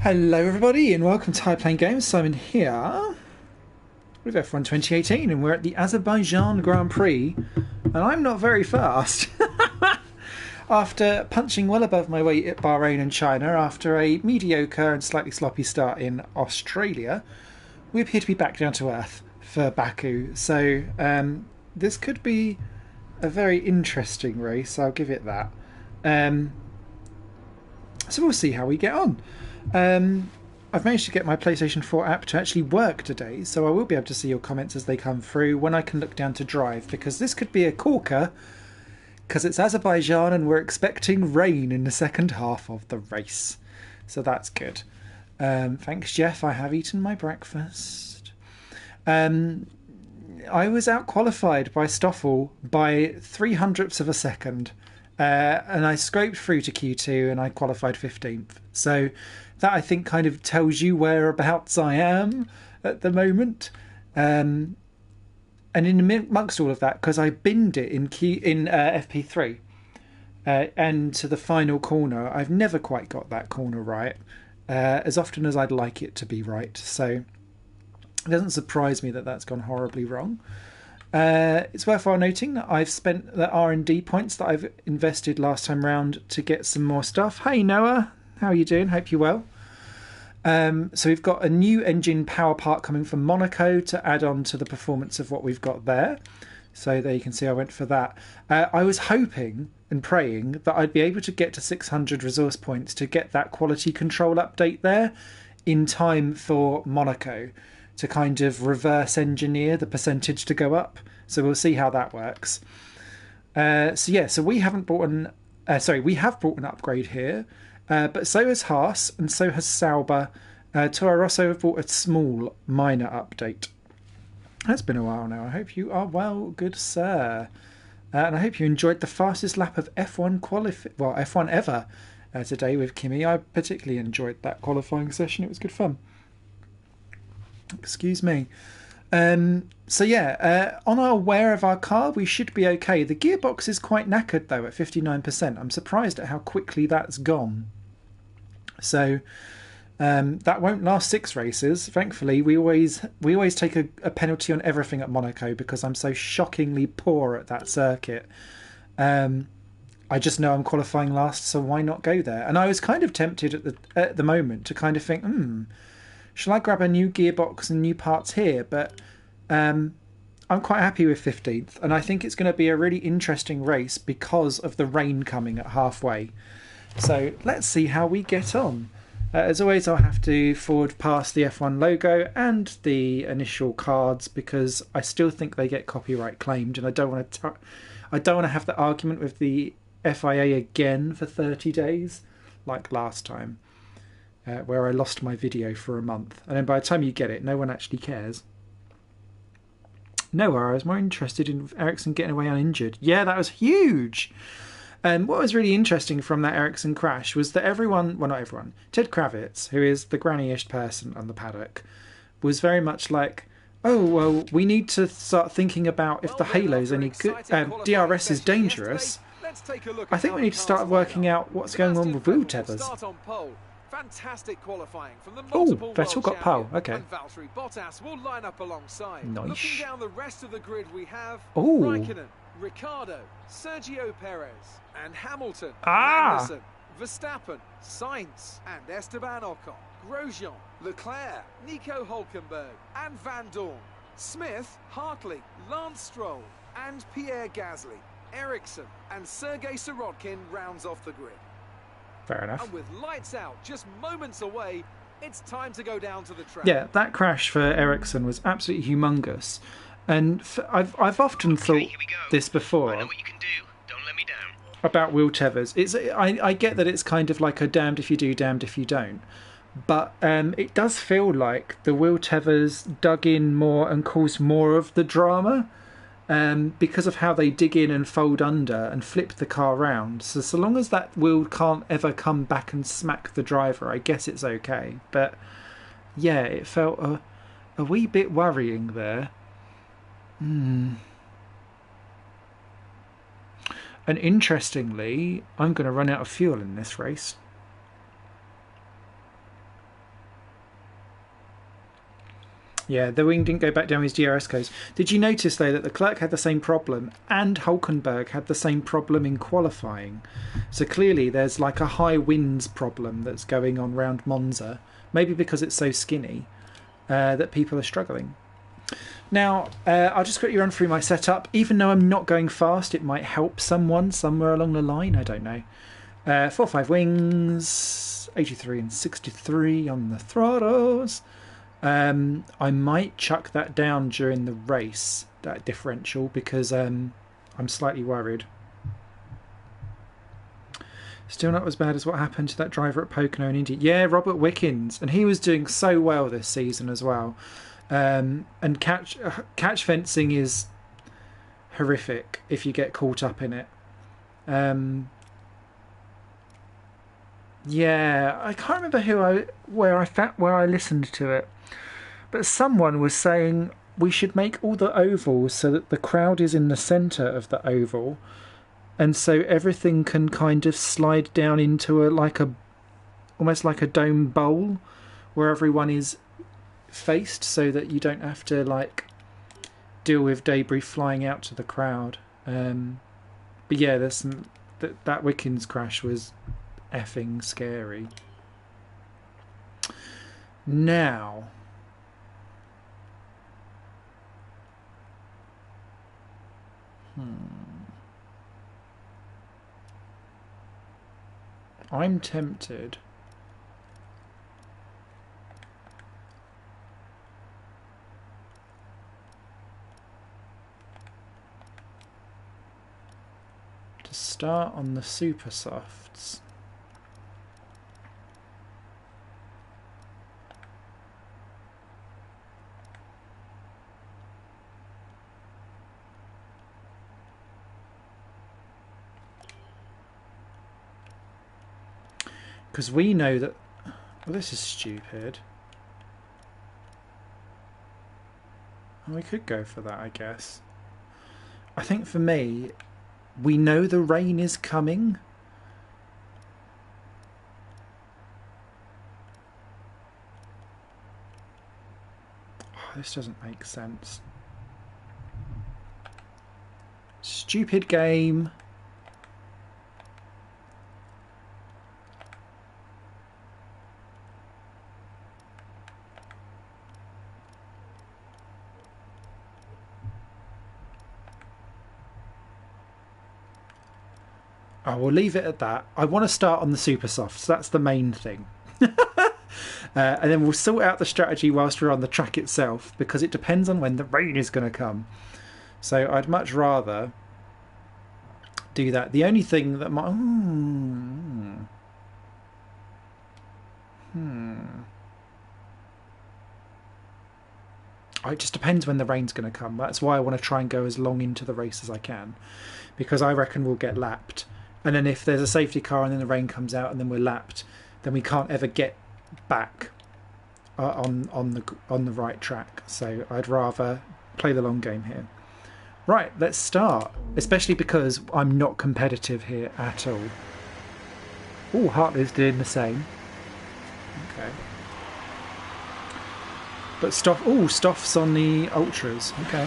Hello everybody and welcome to High Playing Games. Simon here with F1 2018 and we're at the Azerbaijan Grand Prix and I'm not very fast. After punching well above my weight at Bahrain and China after a mediocre and slightly sloppy start in Australia, we appear to be back down to earth for Baku. So this could be a very interesting race, I'll give it that. So we'll see how we get on. I've managed to get my PlayStation 4 app to actually work today, so I will be able to see your comments as they come through when I can look down to drive, because this could be a corker, because it's Azerbaijan and we're expecting rain in the second half of the race. So that's good. Thanks, Jeff. I have eaten my breakfast. I was out-qualified by Stoffel by 0.03 of a second, and I scraped through to Q2 and I qualified 15th. So that, I think, kind of tells you whereabouts I am at the moment. And in amongst all of that, because I binned it in FP3 and to the final corner, I've never quite got that corner right, as often as I'd like it to be right. So it doesn't surprise me that that's gone horribly wrong. It's worthwhile noting that I've spent the R&D points that I've invested last time round to get some more stuff. Hey Noah, how are you doing? Hope you're well. So we've got a new engine power part coming from Monaco to add on to the performance of what we've got there. So there you can see I went for that. I was hoping and praying that I'd be able to get to 600 resource points to get that quality control update there in time for Monaco, to kind of reverse engineer the percentage to go up. So we'll see how that works. So we haven't bought we have bought an upgrade here, but so has Haas and so has Sauber. Toro Rosso have bought a small minor update. That's been a while now. I hope you are well, good sir. And I hope you enjoyed the fastest lap of F1 ever today with Kimi. I particularly enjoyed that qualifying session. It was good fun. Excuse me. On our wear of our car, we should be okay. The gearbox is quite knackered though at 59%. I'm surprised at how quickly that's gone. So that won't last 6 races. Thankfully, we always take a penalty on everything at Monaco because I'm so shockingly poor at that circuit. I just know I'm qualifying last, so why not go there? And I was kind of tempted at the moment to kind of think, shall I grab a new gearbox and new parts here? But I'm quite happy with 15th, and I think it's going to be a really interesting race because of the rain coming at halfway. So let's see how we get on. As always, I'll have to forward past the F1 logo and the initial cards because I still think they get copyright claimed, and I don't want to have the argument with the FIA again for 30 days like last time. Where I lost my video for a month. And then by the time you get it, no one actually cares. No, I was more interested in Ericsson getting away uninjured. Yeah, that was huge. And what was really interesting from that Ericsson crash was that Ted Kravitz, who is the granny-ish person on the paddock, was very much like, oh, well, we need to start thinking about if the halo's any good. DRS is dangerous. I think we need to start working out what's going on with wheel tethers. Fantastic qualifying from the multiple Vettel got pole. Okay. And Valtteri Bottas will line up alongside. Nice. Looking down the rest of the grid, we have Ooh. Raikkonen, Ricciardo, Sergio Perez, and Hamilton, Magnussen, Verstappen, Sainz, and Esteban Ocon, Grosjean, Leclerc, Nico Hulkenberg, and Van Dorn, Smith, Hartley, Lance Stroll, and Pierre Gasly. Ericsson and Sergei Sirotkin rounds off the grid. Fair enough. And with lights out just moments away, it's time to go down to the track. Yeah, that crash for Ericsson was absolutely humongous. And I've often thought this before. I know what you can do. Don't let me down. About wheel tethers. I get that it's kind of like a damned if you do, damned if you don't. But it does feel like the wheel tethers dug in more and caused more of the drama. Because of how they dig in and fold under and flip the car round. So long as that wheel can't ever come back and smack the driver, I guess it's okay. But yeah, it felt a wee bit worrying there. And interestingly, I'm going to run out of fuel in this race. Yeah, the wing didn't go back down his DRS codes. Did you notice, though, that the Clerk had the same problem and Hulkenberg had the same problem in qualifying? So clearly there's like a high winds problem that's going on round Monza, maybe because it's so skinny, that people are struggling. Now, I'll just quickly run through my setup. Even though I'm not going fast, it might help someone somewhere along the line. I don't know. 4-5 wings, 83 and 63 on the throttles. I might chuck that down during the race, that differential, because I'm slightly worried. Still not as bad as what happened to that driver at Pocono in Indy. Yeah, Robert Wickens, and he was doing so well this season as well. And catch fencing is horrific if you get caught up in it. Yeah, I can't remember where I listened to it. But someone was saying we should make all the ovals so that the crowd is in the centre of the oval, and so everything can kind of slide down into almost like a dome bowl where everyone is faced, so that you don't have to like deal with debris flying out to the crowd. But yeah, there's that Wickens crash was effing scary. Now. I'm tempted to start on the super softs. Because we know that... Well, this is stupid. We could go for that, I guess. I think for me, we know the rain is coming. Oh, this doesn't make sense. Stupid game. Oh, we'll leave it at that. I want to start on the super softs. That's the main thing. And then we'll sort out the strategy whilst we're on the track itself, because it depends on when the rain is going to come. So I'd much rather do that. The only thing that might... It just depends when the rain's going to come. That's why I want to try and go as long into the race as I can, because I reckon we'll get lapped. And then if there's a safety car and then the rain comes out and then we're lapped, then we can't ever get back on the right track. So I'd rather play the long game here. Right, let's start. Especially because I'm not competitive here at all. Oh, Hartley's doing the same. Okay. But Stoff's on the Ultras. Okay.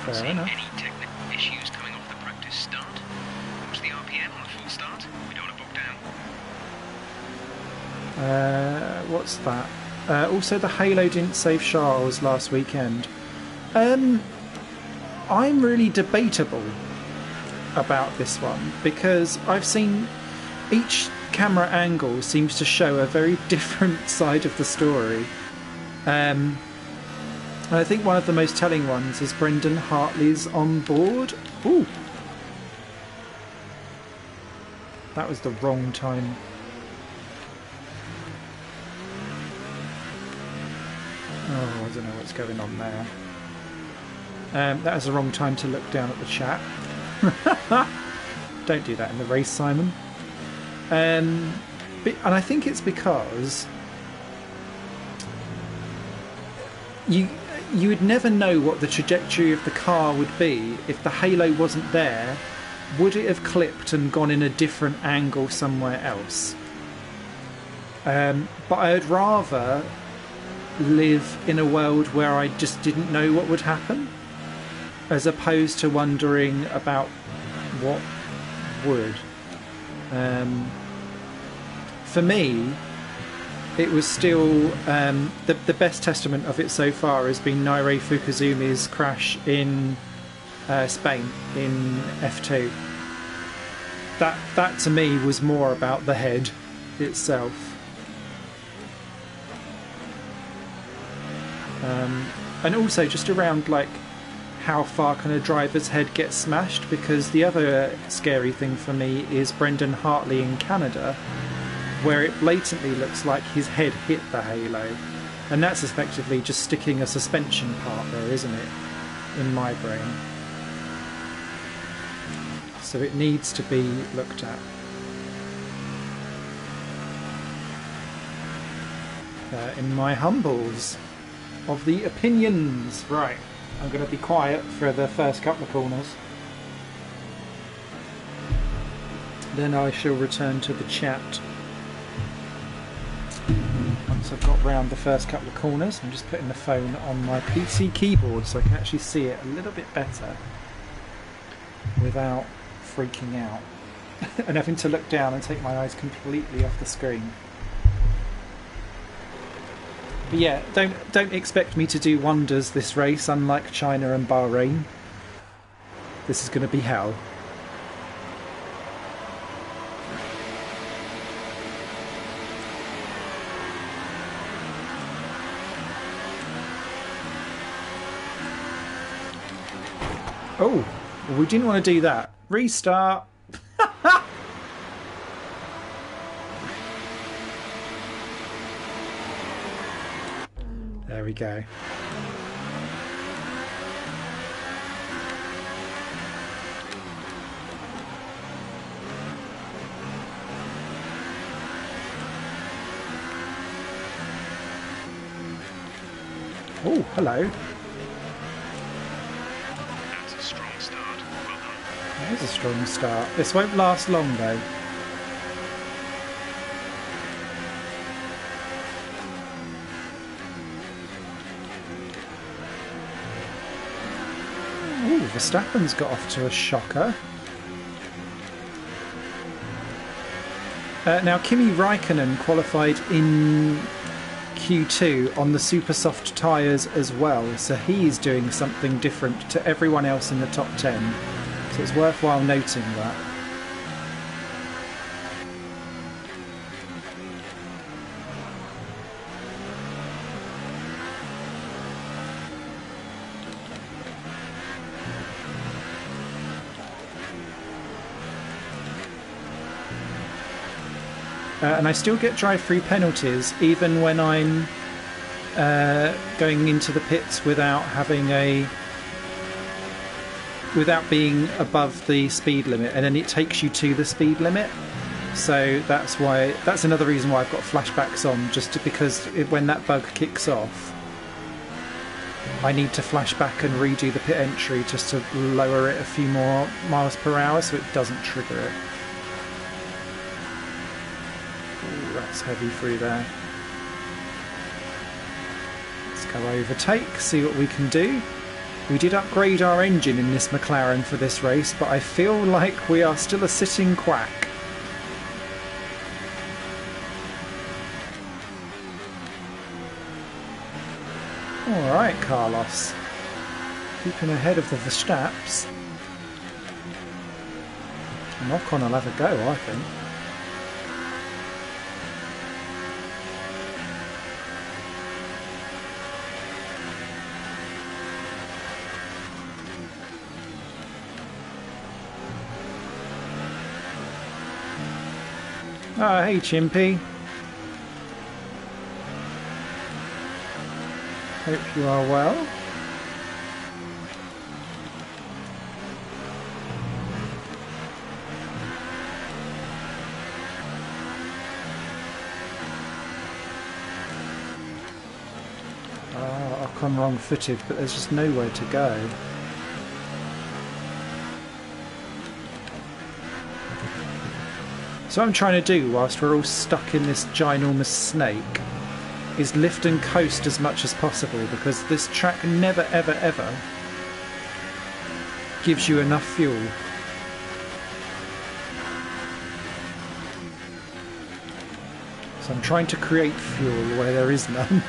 Fair enough. Any technical issues coming off the practice start? What's the RPM on the full start? We don't want to book down. What's that? Also, the Halo didn't save Charles last weekend. I'm really debatable about this one, because I've seen each camera angle seems to show a very different side of the story. I think one of the most telling ones is Brendan Hartley's on board. Ooh. That was the wrong time. Oh, I don't know what's going on there. That was the wrong time to look down at the chat. Don't do that in the race, Simon. And I think it's because you would never know what the trajectory of the car would be if the halo wasn't there. Would it have clipped and gone in a different angle somewhere else? But I'd rather live in a world where I just didn't know what would happen, as opposed to wondering about what would. For me, it was still the best testament of it so far has been Nairo Fukuzumi's crash in Spain in F2. That to me was more about the head itself. And also just around like how far can a driver's head get smashed, because the other scary thing for me is Brendan Hartley in Canada, where it blatantly looks like his head hit the halo, and that's effectively just sticking a suspension part there, isn't it, in my brain? So it needs to be looked at. In my humbles of the opinions. Right, I'm going to be quiet for the first couple of corners. Then I shall return to the chat. Once I've got round the first couple of corners, I'm just putting the phone on my PC keyboard so I can actually see it a little bit better without freaking out and having to look down and take my eyes completely off the screen. But yeah, don't expect me to do wonders this race, unlike China and Bahrain. This is going to be hell. Oh, well, we didn't want to do that. Restart. There we go. Oh, hello. That's a strong start. Well done. That is a strong start. This won't last long though. Ooh, Verstappen's got off to a shocker. Now, Kimi Raikkonen qualified in Q2 on the super soft tyres as well, so he's doing something different to everyone else in the top 10. So it's worthwhile noting that. And I still get drive-through penalties even when I'm going into the pits without being above the speed limit, and then it takes you to the speed limit. So that's another reason why I've got flashbacks on, because when that bug kicks off, I need to flash back and redo the pit entry just to lower it a few more miles per hour so it doesn't trigger it. That's heavy through there. Let's go overtake, see what we can do. We did upgrade our engine in this McLaren for this race, but I feel like we are still a sitting quack. Alright, Carlos. Keeping ahead of the Verstappens. Knock on will have a go, I think. Oh, hey, Chimpy. Hope you are well. Ocon wrong-footed, but there's just nowhere to go. So what I'm trying to do whilst we're all stuck in this ginormous snake is lift and coast as much as possible, because this track never ever ever gives you enough fuel. So I'm trying to create fuel where there is none.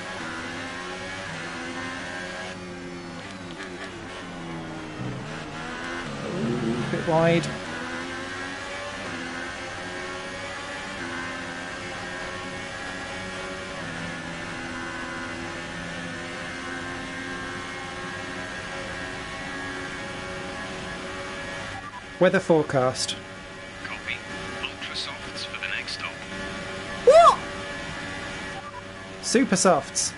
Ooh, a bit wide. Weather forecast. Copy. Ultra softs for the next stop. What? Super softs.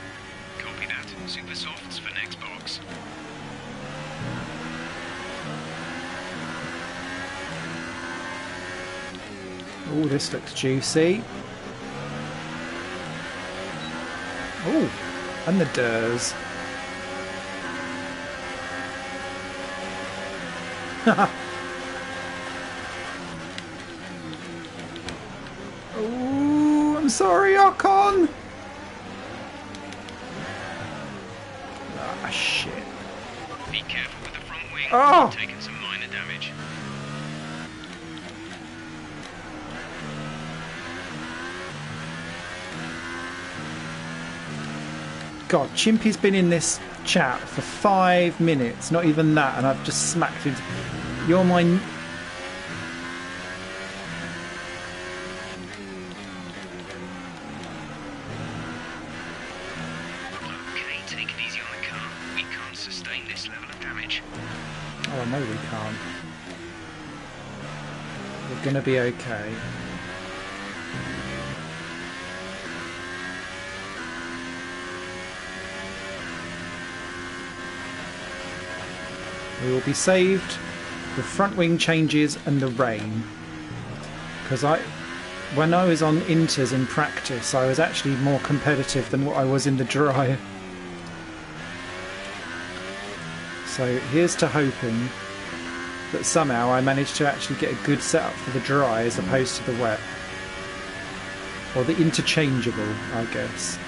Copy that. Super softs for next box. Oh, this looks juicy. Oh, and the durs. Oh, I'm sorry, Ocon. Ah, shit. Be careful with the front wing. Oh! You've taken some minor damage. God, Chimpy's been in this chat for 5 minutes, not even that, and I've just smacked him. You're my... Okay, take it easy on the car. We can't sustain this level of damage. Oh, I know we can't. We're gonna be okay. We will be saved the front wing changes and the rain, because when I was on inters in practice I was actually more competitive than what I was in the dry. So here's to hoping that somehow I managed to actually get a good setup for the dry as opposed to the wet, or the interchangeable, I guess.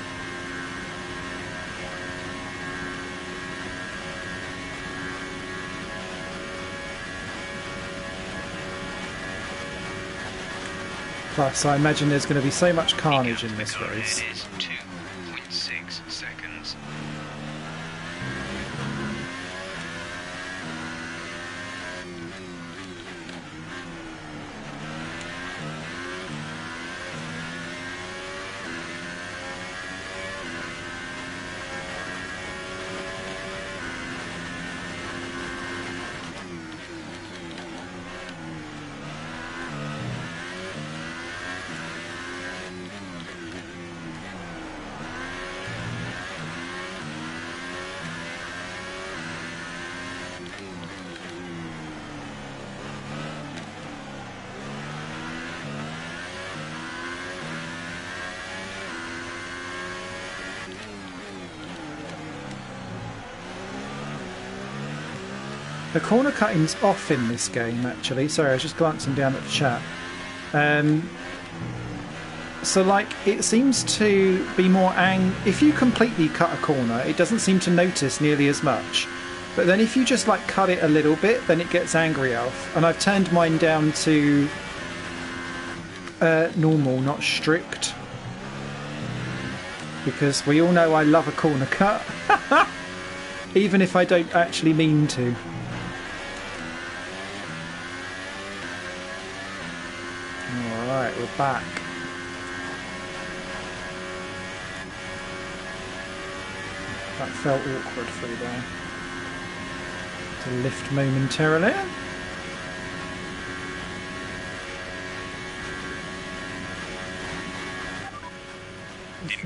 Plus, I imagine there's going to be so much carnage in this race. It is 2.6 seconds. The corner cutting's off in this game, actually. Sorry, I was just glancing down at the chat. So, like, it seems to be more if you completely cut a corner, it doesn't seem to notice nearly as much. But then if you just, like, cut it a little bit, then it gets angry off. And I've turned mine down to normal, not strict. Because we all know I love a corner cut. Even if I don't actually mean to. Alright, we're back. That felt awkward through there. To lift momentarily.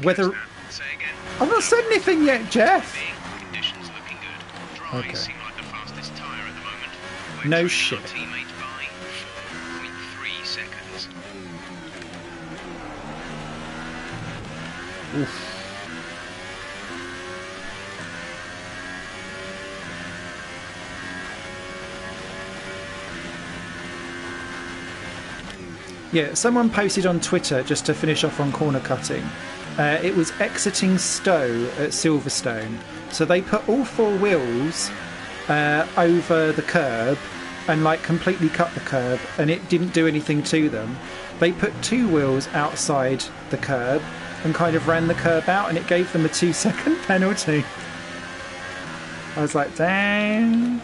Whether Say again. I've not said anything yet, Jeff. Conditions looking good. Dry Okay. seem like the fastest tyre at the moment. We're No trailing shit. our teammate by 4.3 seconds. Oof. Yeah, someone posted on Twitter, just to finish off on corner cutting, it was exiting Stowe at Silverstone. So they put all four wheels over the curb and like completely cut the curb, and it didn't do anything to them. They put two wheels outside the curb and kind of ran the curb out, and it gave them a 2-second penalty. I was like, dang.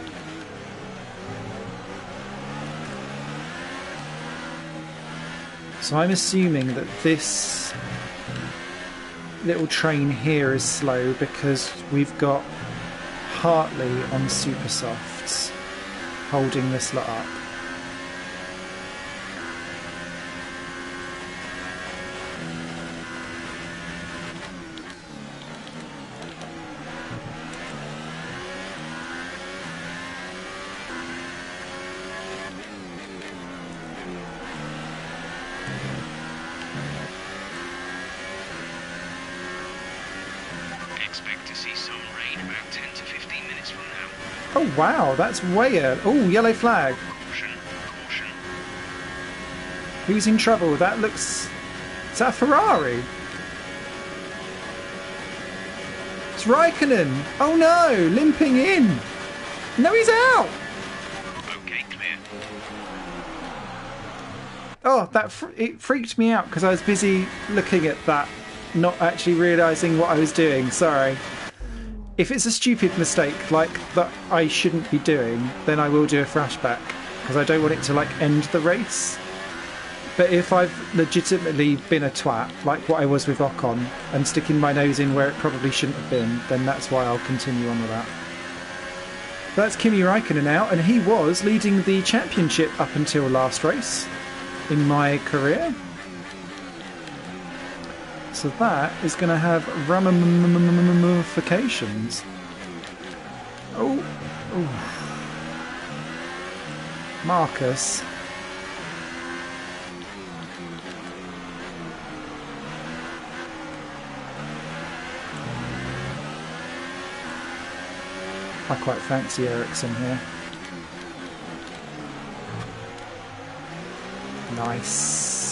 So I'm assuming that this little train here is slow because we've got Hartley on super softs holding this lot up. Expect to see some rain about 10 to 15 minutes from now. Oh wow, that's way early. Oh, yellow flag. Caution, caution. Who's in trouble? That looks... Is that a Ferrari? It's Raikkonen. Oh no, limping in. No, he's out. Okay, clear. Oh, it freaked me out because I was busy looking at that, not actually realising what I was doing. Sorry. If it's a stupid mistake like that I shouldn't be doing, then I will do a flashback because I don't want it to like end the race. But if I've legitimately been a twat, like what I was with Ocon, and sticking my nose in where it probably shouldn't have been, then that's why I'll continue on with that. That's Kimi Raikkonen out, and he was leading the championship up until last race in my career. So that is going to have ramifications. Oh. Marcus. I quite fancy Ericsson here. Nice.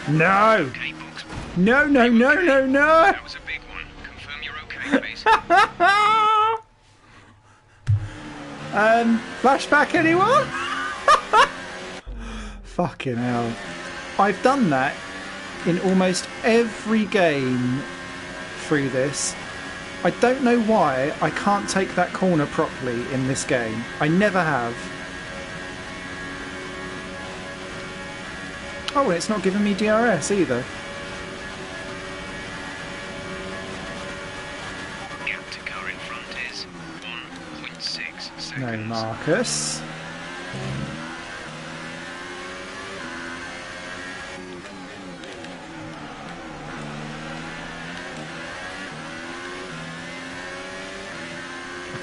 No! Okay, Box. No, no, no, no, no! That was a big one. Confirm you're okay, please. Flashback, anyone? Fucking hell. I've done that in almost every game through this. I don't know why I can't take that corner properly in this game. I never have. Oh, and it's not giving me DRS either. Gap to car in front is 1.6 seconds. No, Marcus.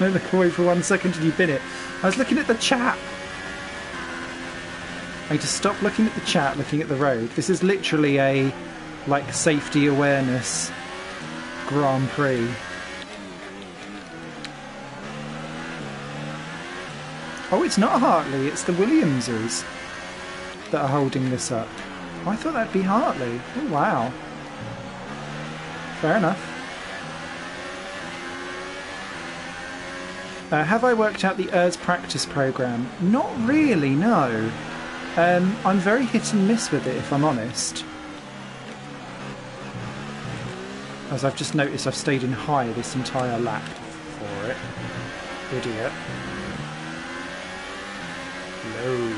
I look away for 1 second and you bin it. I was looking at the chat. I need to stop looking at the chat, looking at the road. This is literally a, like, safety awareness Grand Prix. Oh, it's not Hartley, it's the Williamses that are holding this up. Oh, I thought that'd be Hartley. Oh, wow. Fair enough. Have I worked out the ERS practice programme? Not really, no. I'm very hit and miss with it, if I'm honest. As I've just noticed, I've stayed in high this entire lap for it. Idiot. Low.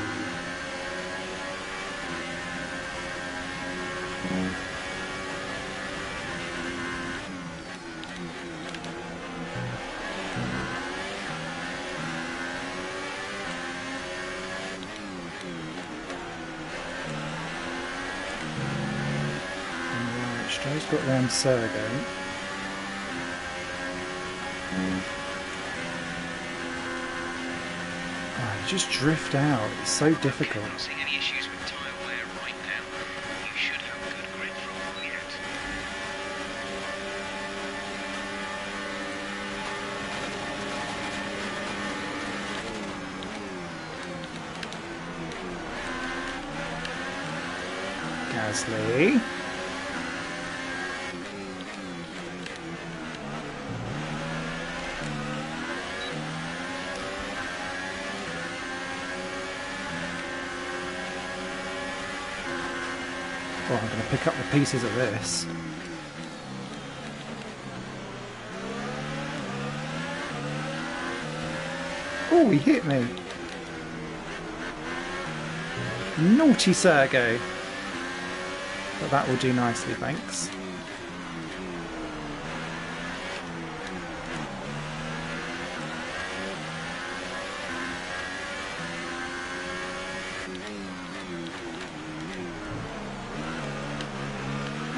Stroh's got round Sergo. Oh, you just drift out. It's so difficult. I'm not seeing any issues with tyre wear right now. You should have good grip for all yet. Gasly. Oh, I'm going to pick up the pieces of this. Oh, he hit me. Naughty Sergo. But that will do nicely, thanks.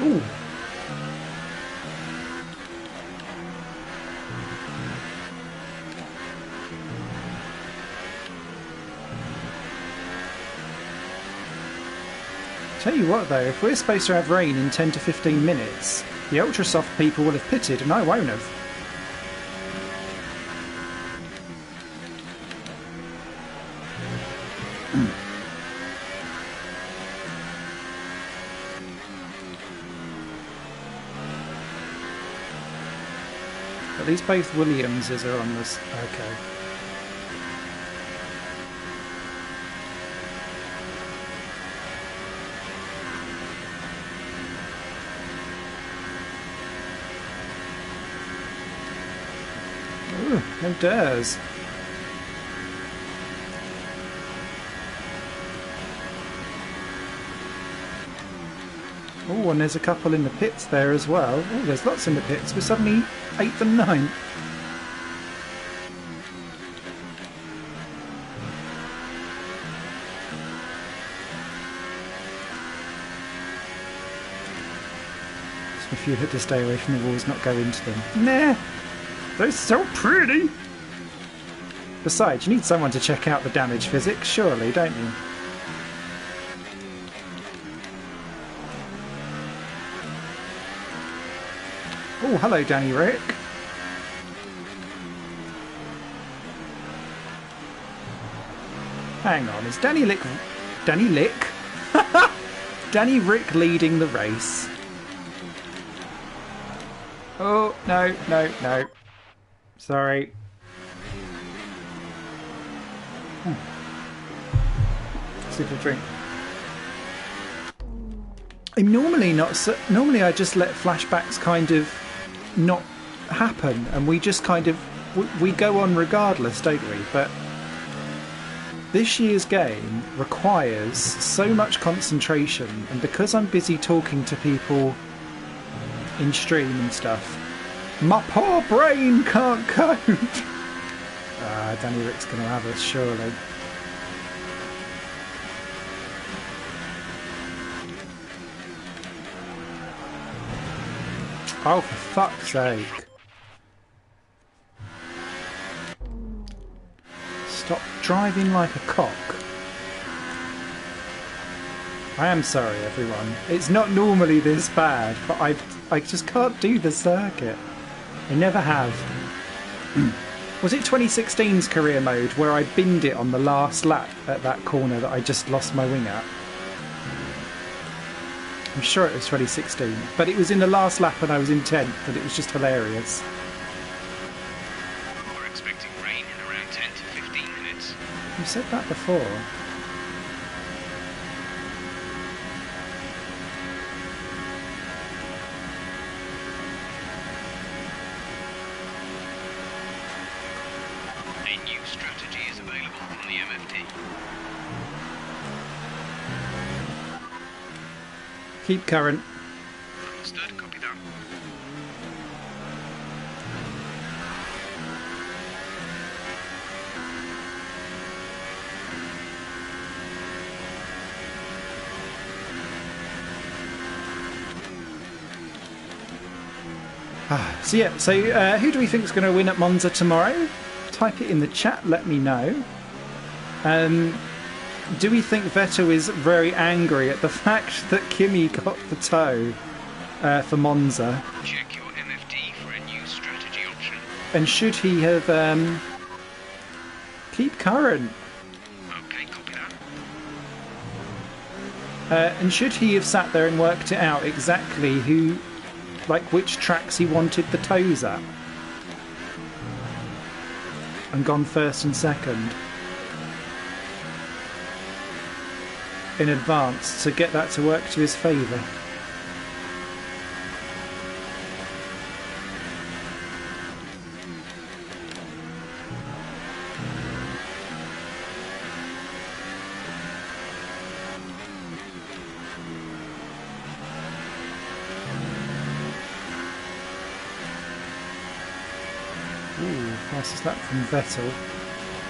Ooh. Tell you what though, if we're supposed to have rain in 10 to 15 minutes, the ultra-soft people will have pitted and I won't have. But these both Williamses are on this. Okay. Ooh, no dares. Oh, and there's a couple in the pits there as well. Oh, there's lots in the pits. We're suddenly 8th and 9th. Just a few had to stay away from the walls, not go into them. Nah, they're so pretty. Besides, you need someone to check out the damage physics, surely, don't you? Oh, hello, Danny Rick. Hang on, is Danny Rick leading the race? Oh, no. Sorry. Sip of drink. I'm normally not. Normally, I just let flashbacks kind of not happen, and we just kind of we go on regardless, don't we? But this year's game requires so much concentration, and because I'm busy talking to people in stream and stuff, my poor brain can't cope. Danny Rick's going to have us, surely. Oh, for fuck's sake. Stop driving like a cock. I am sorry, everyone. It's not normally this bad, but I just can't do the circuit. I never have. Was it 2016's career mode where I binned it on the last lap at that corner that I just lost my wing at? I'm sure it was 2016, but it was in the last lap and I was in 10th, and it was just hilarious. We're expecting rain in around 10 to 15 minutes. You said that before. A new strategy is available from the MFD. Keep current. Understood, copy that. So yeah, who do we think is going to win at Monza tomorrow? Type it in the chat, let me know. Do we think Vettel is very angry at the fact that Kimi got the toe for Monza? Check your MFD for a new strategy option. And should he have keep current? Okay, copy that. And should he have sat there and worked it out exactly which tracks he wanted the toes at? And gone first and second in advance to get that to work to his favour. Passes that from Vettel.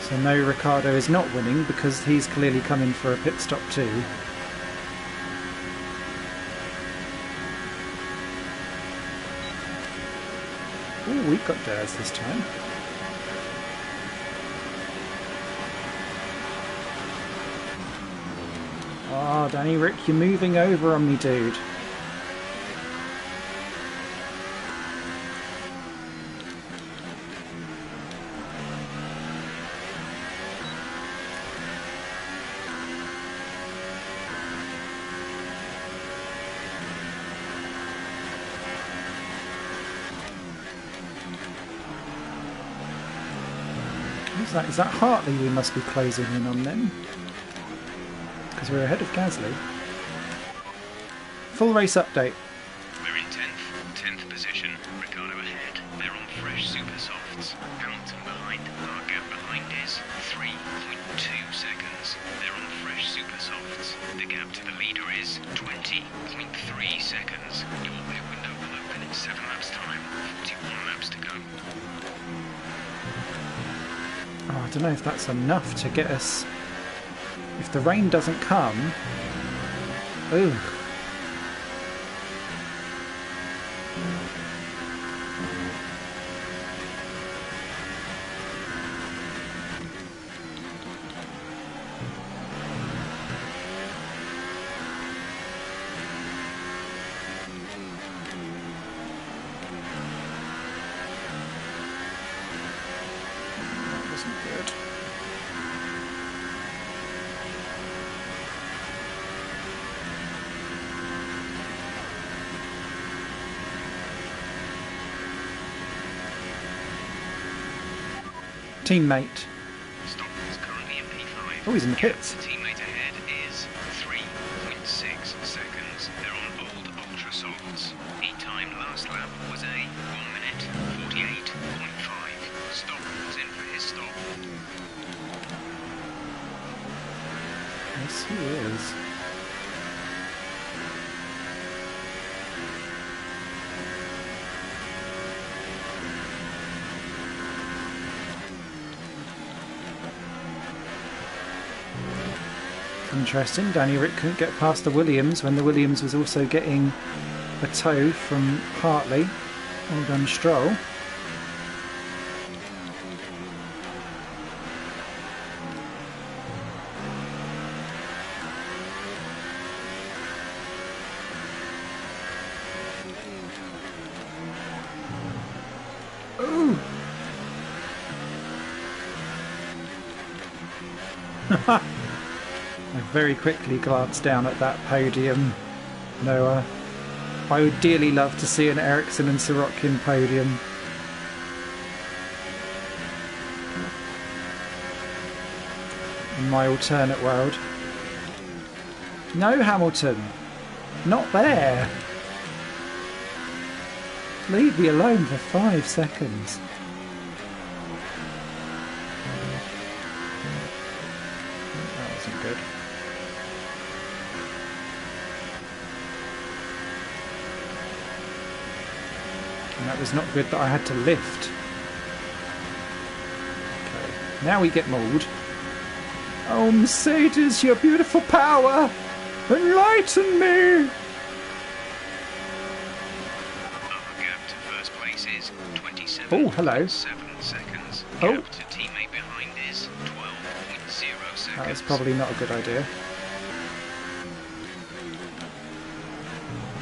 So no, Ricciardo is not winning because he's clearly coming for a pit stop too. Oh, we've got Daz this time. Oh, Danny Rick, you're moving over on me, dude. Is that Hartley we must be closing in on then? Because we're ahead of Gasly. Full race update. We're in 10th position. Ricciardo ahead. They're on fresh super softs. Hamilton behind. Our gap behind is 3.2 seconds. They're on fresh super softs. The gap to the leader is 20.3 seconds. Your pit window will open in 7 laps time. 41 laps to go. Oh, I don't know if that's enough to get us. If the rain doesn't come. Ooh. Teammate. Stock is currently in P5. Oh, he's in the pits. The teammate ahead is 3.6 seconds. They're on old ultra softs. Heat time last lap was a 1 minute 48.5. Stock was in for his stop. Yes, he is. Interesting, Danny Rick couldn't get past the Williams when the Williams was also getting a tow from Hartley. Well done, Stroll. Ooh! I very quickly glanced down at that podium, Noah. I would dearly love to see an Ericsson and Sirotkin podium. In my alternate world. No, Hamilton! Not there! Leave me alone for 5 seconds. That wasn't good. And that was not good that I had to lift. Okay, now we get mauled. Oh, Mercedes, your beautiful power! Enlighten me! Our gap to first place is Oh, hello. 27.7 seconds. Oh. Gap to teammate behind is 12.0 seconds. That was probably not a good idea.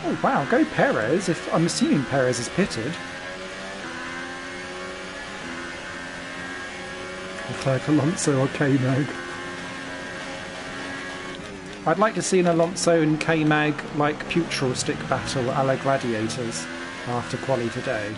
Oh wow, go Perez. If I'm assuming Perez is pitted. Leclerc, Alonso or K-Mag. I'd like to see an Alonso and K-Mag like Putral stick battle a la Gladiators after quali today.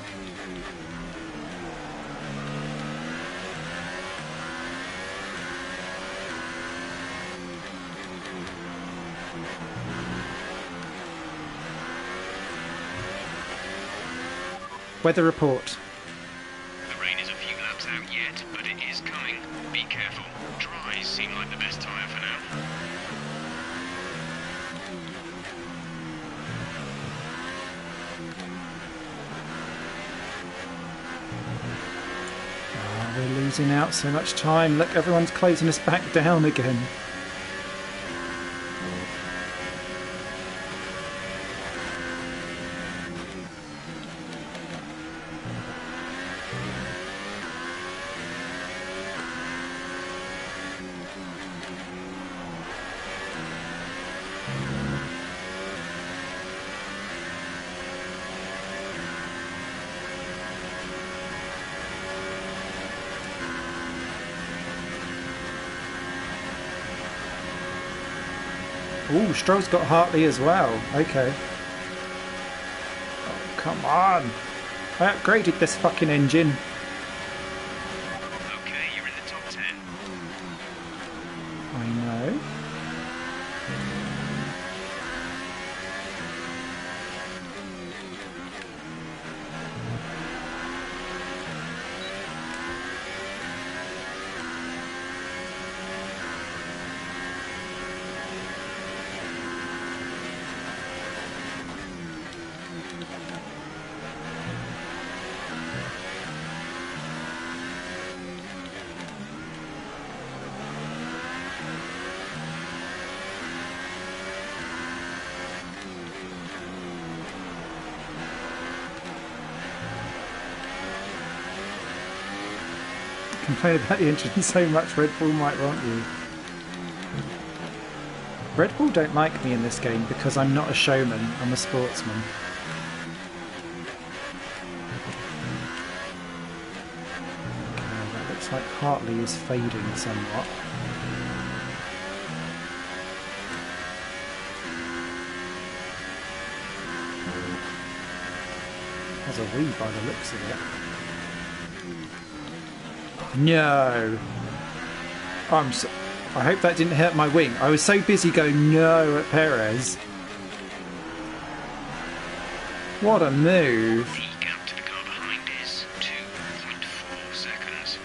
Weather report. The rain is a few laps out yet, but it is coming. Be careful. Dries seem like the best tyre for now. Oh, we're losing out so much time. Look, everyone's closing us back down again. Ooh, Stroll's got Hartley as well. Okay. Oh, come on. I upgraded this fucking engine. Okay, you're in the top 10. I know. Complain about the engine so much Red Bull might want you. Red Bull don't like me in this game because I'm not a showman, I'm a sportsman. Okay, that looks like Hartley is fading somewhat. There's a wee by the looks of it. No. I hope that didn't hurt my wing. I was so busy going no at Perez. What a move. The gap to the car behind is 2.4 seconds.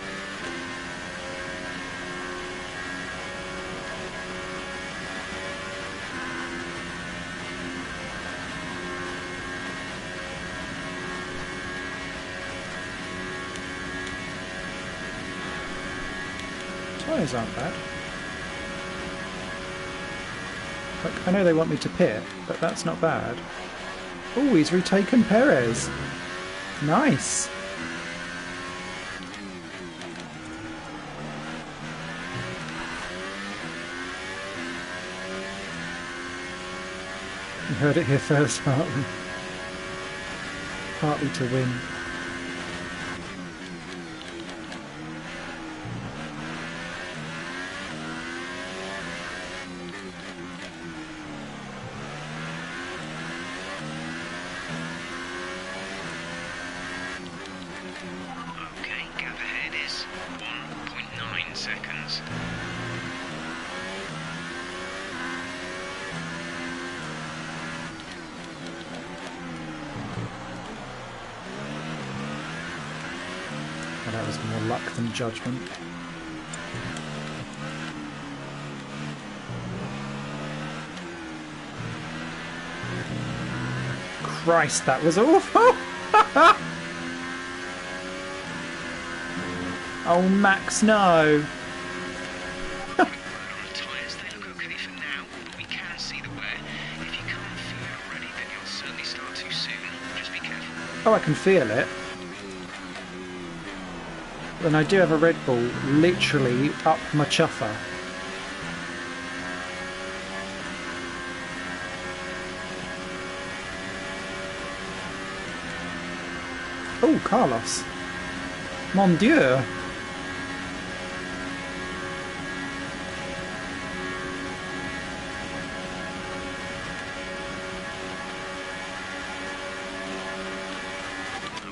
Tyres aren't bad. Like, I know they want me to pit, but that's not bad. Oh, he's retaken Perez. Nice. You heard it here first, Hartley. Hartley to win. Okay, gap ahead is 1.9 seconds. Well, that was more luck than judgment. Christ, that was awful! Oh, Max, no! On tyres, they look okay for now, but we can see the wear. If you can't feel it already, then you'll certainly start too soon. Just be careful. Oh, I can feel it. And I do have a Red Bull literally up my chuffer. Oh, Carlos. Mon Dieu.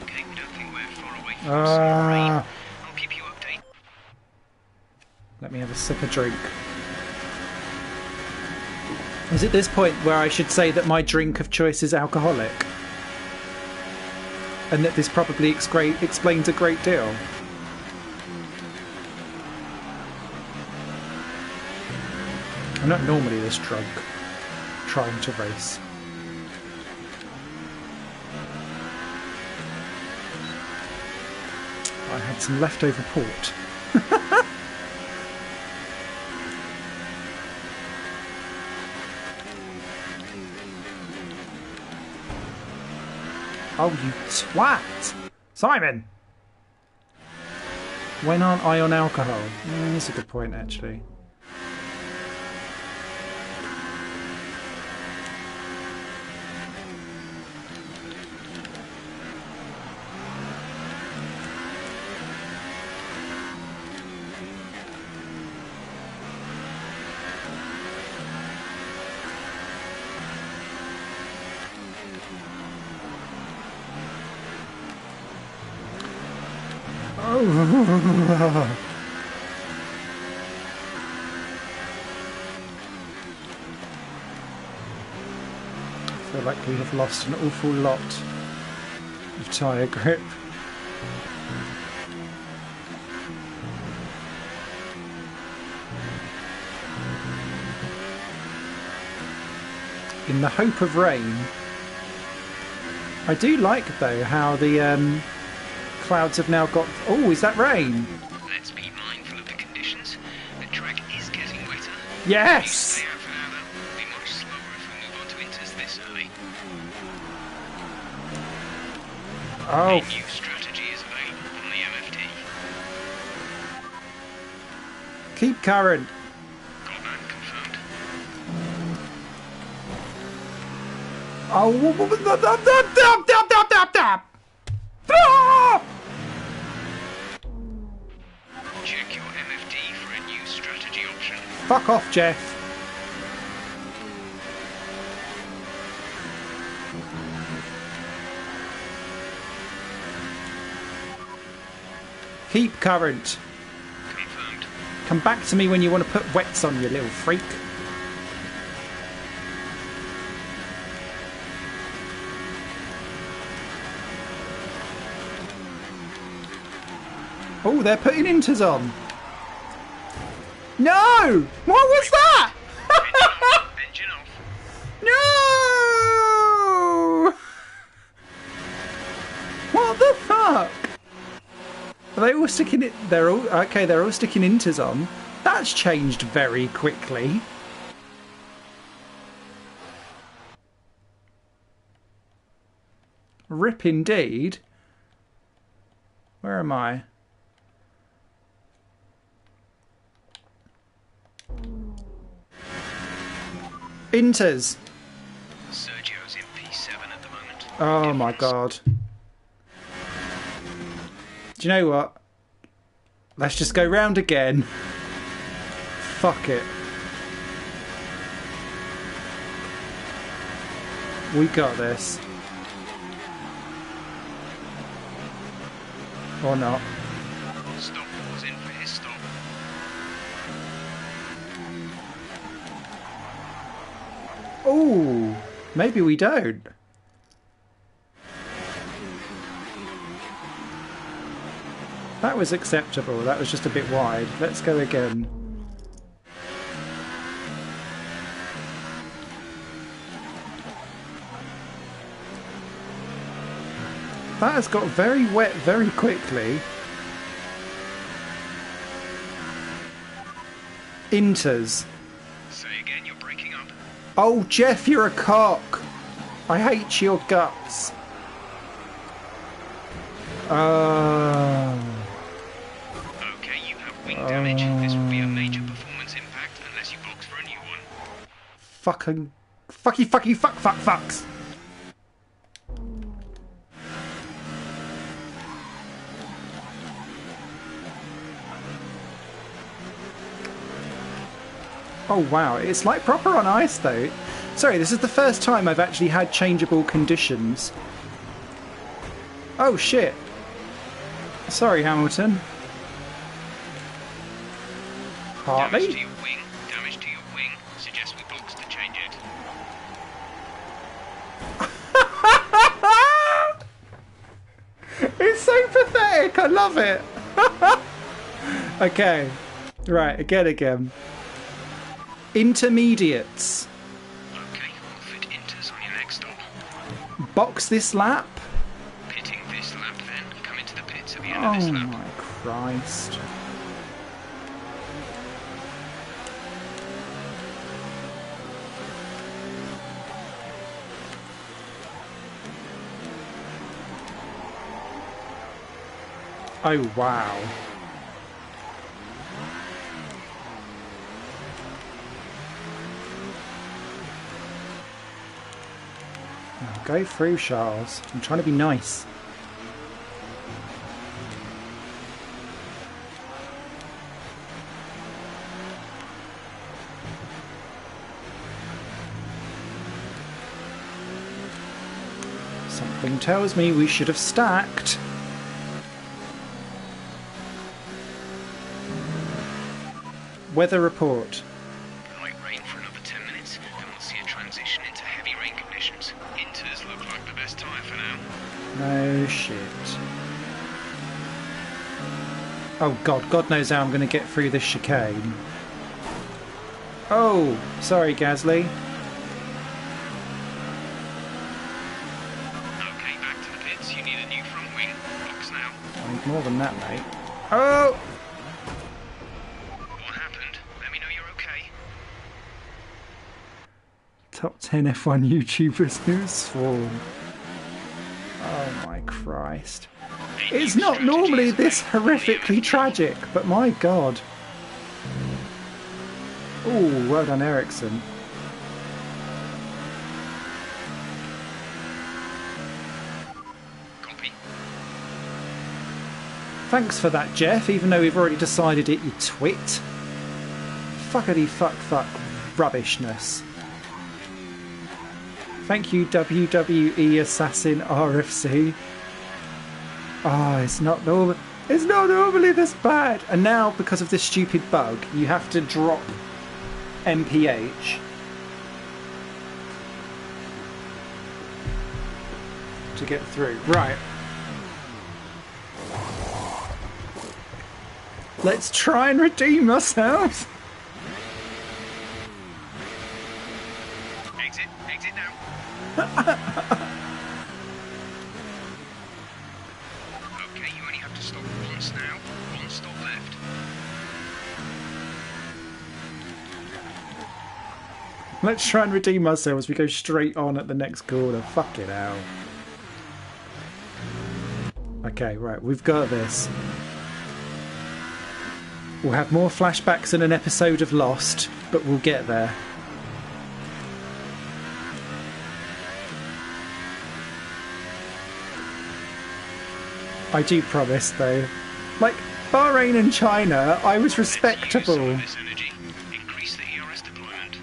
Okay, we don't think we're far away from some rain. I'll keep you updated. Let me have a sip of drink. Is it this point where I should say that my drink of choice is alcoholic? And that this probably explains a great deal. I'm not normally this drunk, trying to race. I had some leftover port. Oh, you twat! Simon! When aren't I on alcohol? That's a good point, actually. Oh. I feel like we have lost an awful lot of tyre grip. In the hope of rain. I do like, though, how the clouds have now got... Oh, is that rain? Let's be mindful of the conditions. The track is getting wetter. Yes! Stay out for now, though. Be much slower if we move on to Inters this early. Oh. A new strategy is available on the MFD. Keep current. Got that confirmed. Check your MFD for a new strategy option. Fuck off, Jeff. Keep current. Confirmed. Come back to me when you want to put wets on, you little freak. Oh, they're putting inters on. No! What was that? Engine off. No! What the fuck? Are they all sticking it? They're all okay. They're all sticking inters on. That's changed very quickly. Rip indeed. Where am I? Inters. Sergio's in P7 at the moment. Oh my god. Do you know what? Let's just go round again. Fuck it. We got this. Or not. Stop was in for his stop. Oh, maybe we don't. That was acceptable. That was just a bit wide. Let's go again. That has got very wet very quickly. Inters. Say again, you're breaking up. Oh, Jeff, you're a cock. I hate your guts. wing damage. This will be a major performance impact unless you box for a new one. Fucking... fucks. Oh wow, it's like proper on ice though. Sorry, this is the first time I've actually had changeable conditions. Oh shit. Sorry, Hamilton. Hartley? Damage to your wing. Damage to your wing. Suggest we box to change it. It's so pathetic, I love it. Okay, right, again. Intermediates. Okay, we'll fit inters on your next stop. Box this lap. Pitting this lap then. Come into the pits at the end Oh of this lap. my Christ. Oh wow. Now go through, Charles. I'm trying to be nice. Something tells me we should have stacked. Weather report. Light rain for another 10 minutes, and we'll see a transition into heavy rain conditions. Inters look like the best tyre for now. No shit. Oh God knows how I'm going to get through this chicane. Oh, sorry Gasly. Okay, back to the pits. You need a new front wing. Box now. I need more than that, mate. Oh! What happened? Let me know you're okay. Top 10 F1 YouTubers news form. Oh my Christ. It's not normally this horrifically tragic, but my God. Ooh, well done, Ericsson. Copy. Thanks for that, Jeff, even though we've already decided it, you twit. Fuckity fuck rubbishness. Thank you, WWE Assassin RFC. Oh, it's not normal. It's not normally this bad. And now, because of this stupid bug, you have to drop MPH to get through. Right. Let's try and redeem ourselves. Exit now. Okay, you only have to stop once now. One stop left. Let's try and redeem ourselves. We go straight on at the next corner. Fuck it out. Okay, right, we've got this. We'll have more flashbacks in an episode of Lost, but we'll get there. I do promise, though. Like, Bahrain and China, I was respectable. This energy. Increase the ERS deployment.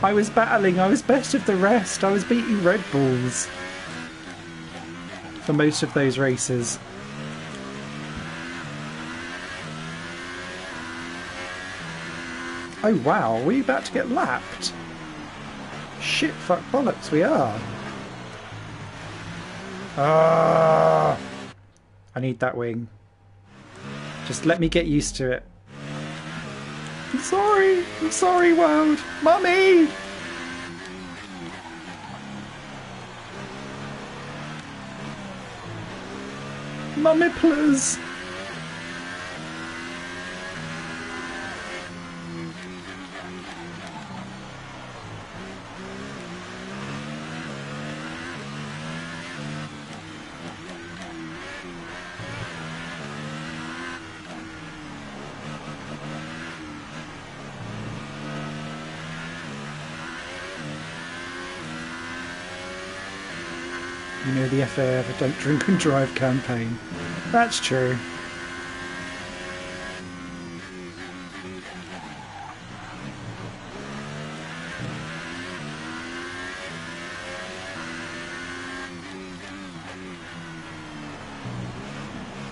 I was battling, I was best of the rest, I was beating Red Bulls. For most of those races. Oh wow, are we about to get lapped? Shit, fuck bollocks, we are. Ah! I need that wing. Just let me get used to it. I'm sorry, world. Mummy! Mummy, please. You know, the FAA have a Don't Drink and Drive campaign. That's true.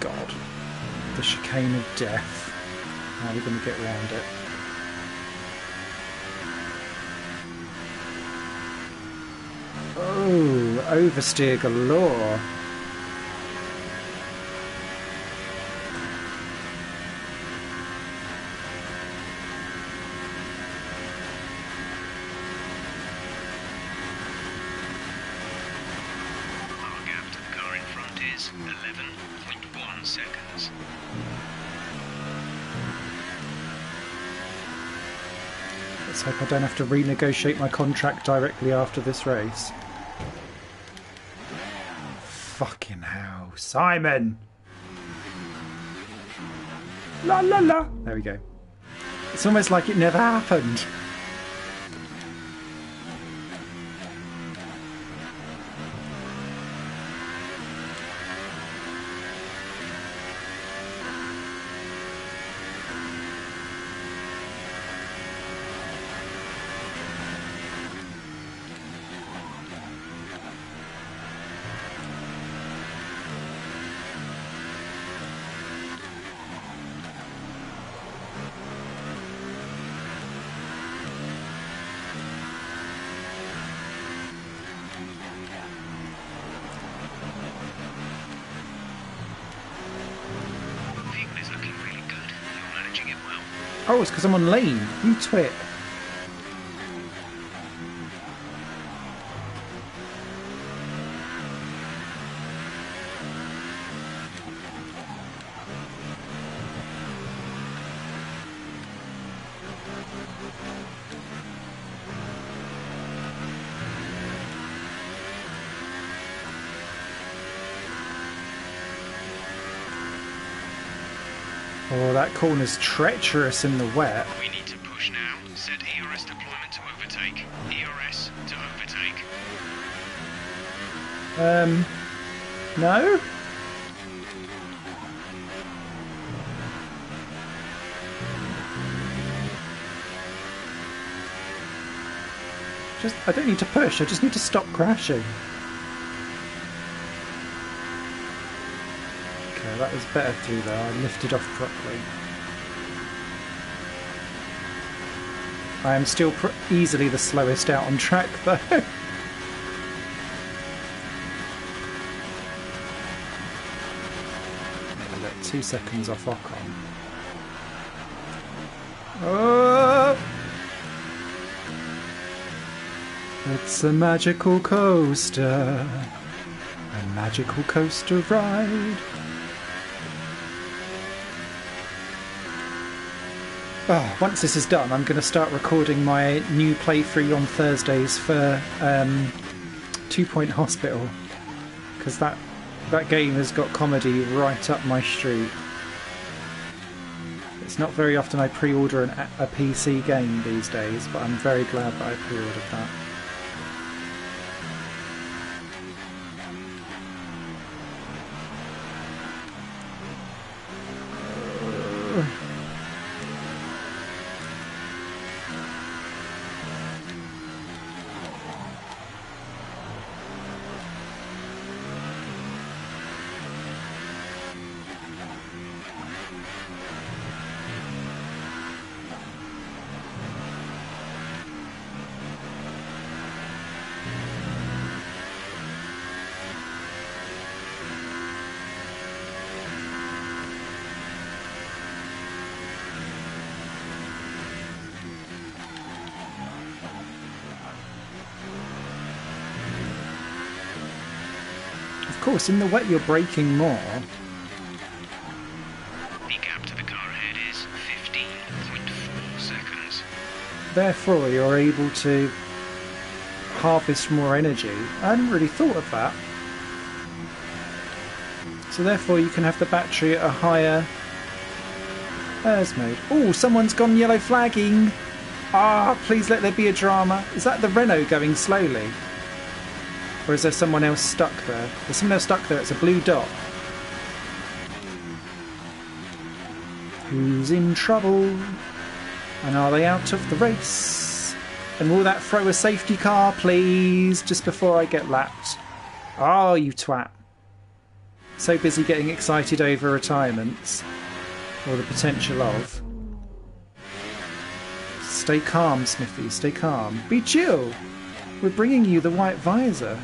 God. The chicane of death. How are we going to get around it? Oh, oversteer galore. Our gap to the car in front is 11.1 seconds. Let's hope I don't have to renegotiate my contract directly after this race. Fucking hell. Simon! La la la! There we go. It's almost like it never happened. Vehicle is looking really good. You're managing it well. Oh, it's because I'm on lane. You twit. Oh, that corner's treacherous in the wet. We need to push now. Set ERS deployment to overtake. ERS to overtake. No? I don't need to push, I just need to stop crashing. Okay, that was better through there. I lifted off properly. I am still easily the slowest out on track though. Look, 2 seconds off Ocon. Oh! It's a magical coaster. A magical coaster ride. Oh, once this is done, I'm going to start recording my new playthrough on Thursdays for 2 Point Hospital, because that game has got comedy right up my street. It's not very often I pre-order a PC game these days, but I'm very glad that I pre-ordered that. Of course, in the wet you're braking more. The gap to the car ahead is 15.4 seconds. Therefore, you're able to harvest more energy. I hadn't really thought of that. So therefore, you can have the battery at a higher mode. Oh, someone's gone yellow flagging. Ah, please let there be a drama. Is that the Renault going slowly? Or is there someone else stuck there? There's someone else stuck there. It's a blue dot. Who's in trouble? And are they out of the race? And will that throw a safety car, please? Just before I get lapped. Oh, you twat. So busy getting excited over retirements. Or the potential of. Stay calm, Smithy. Stay calm. Be chill. We're bringing you the white visor.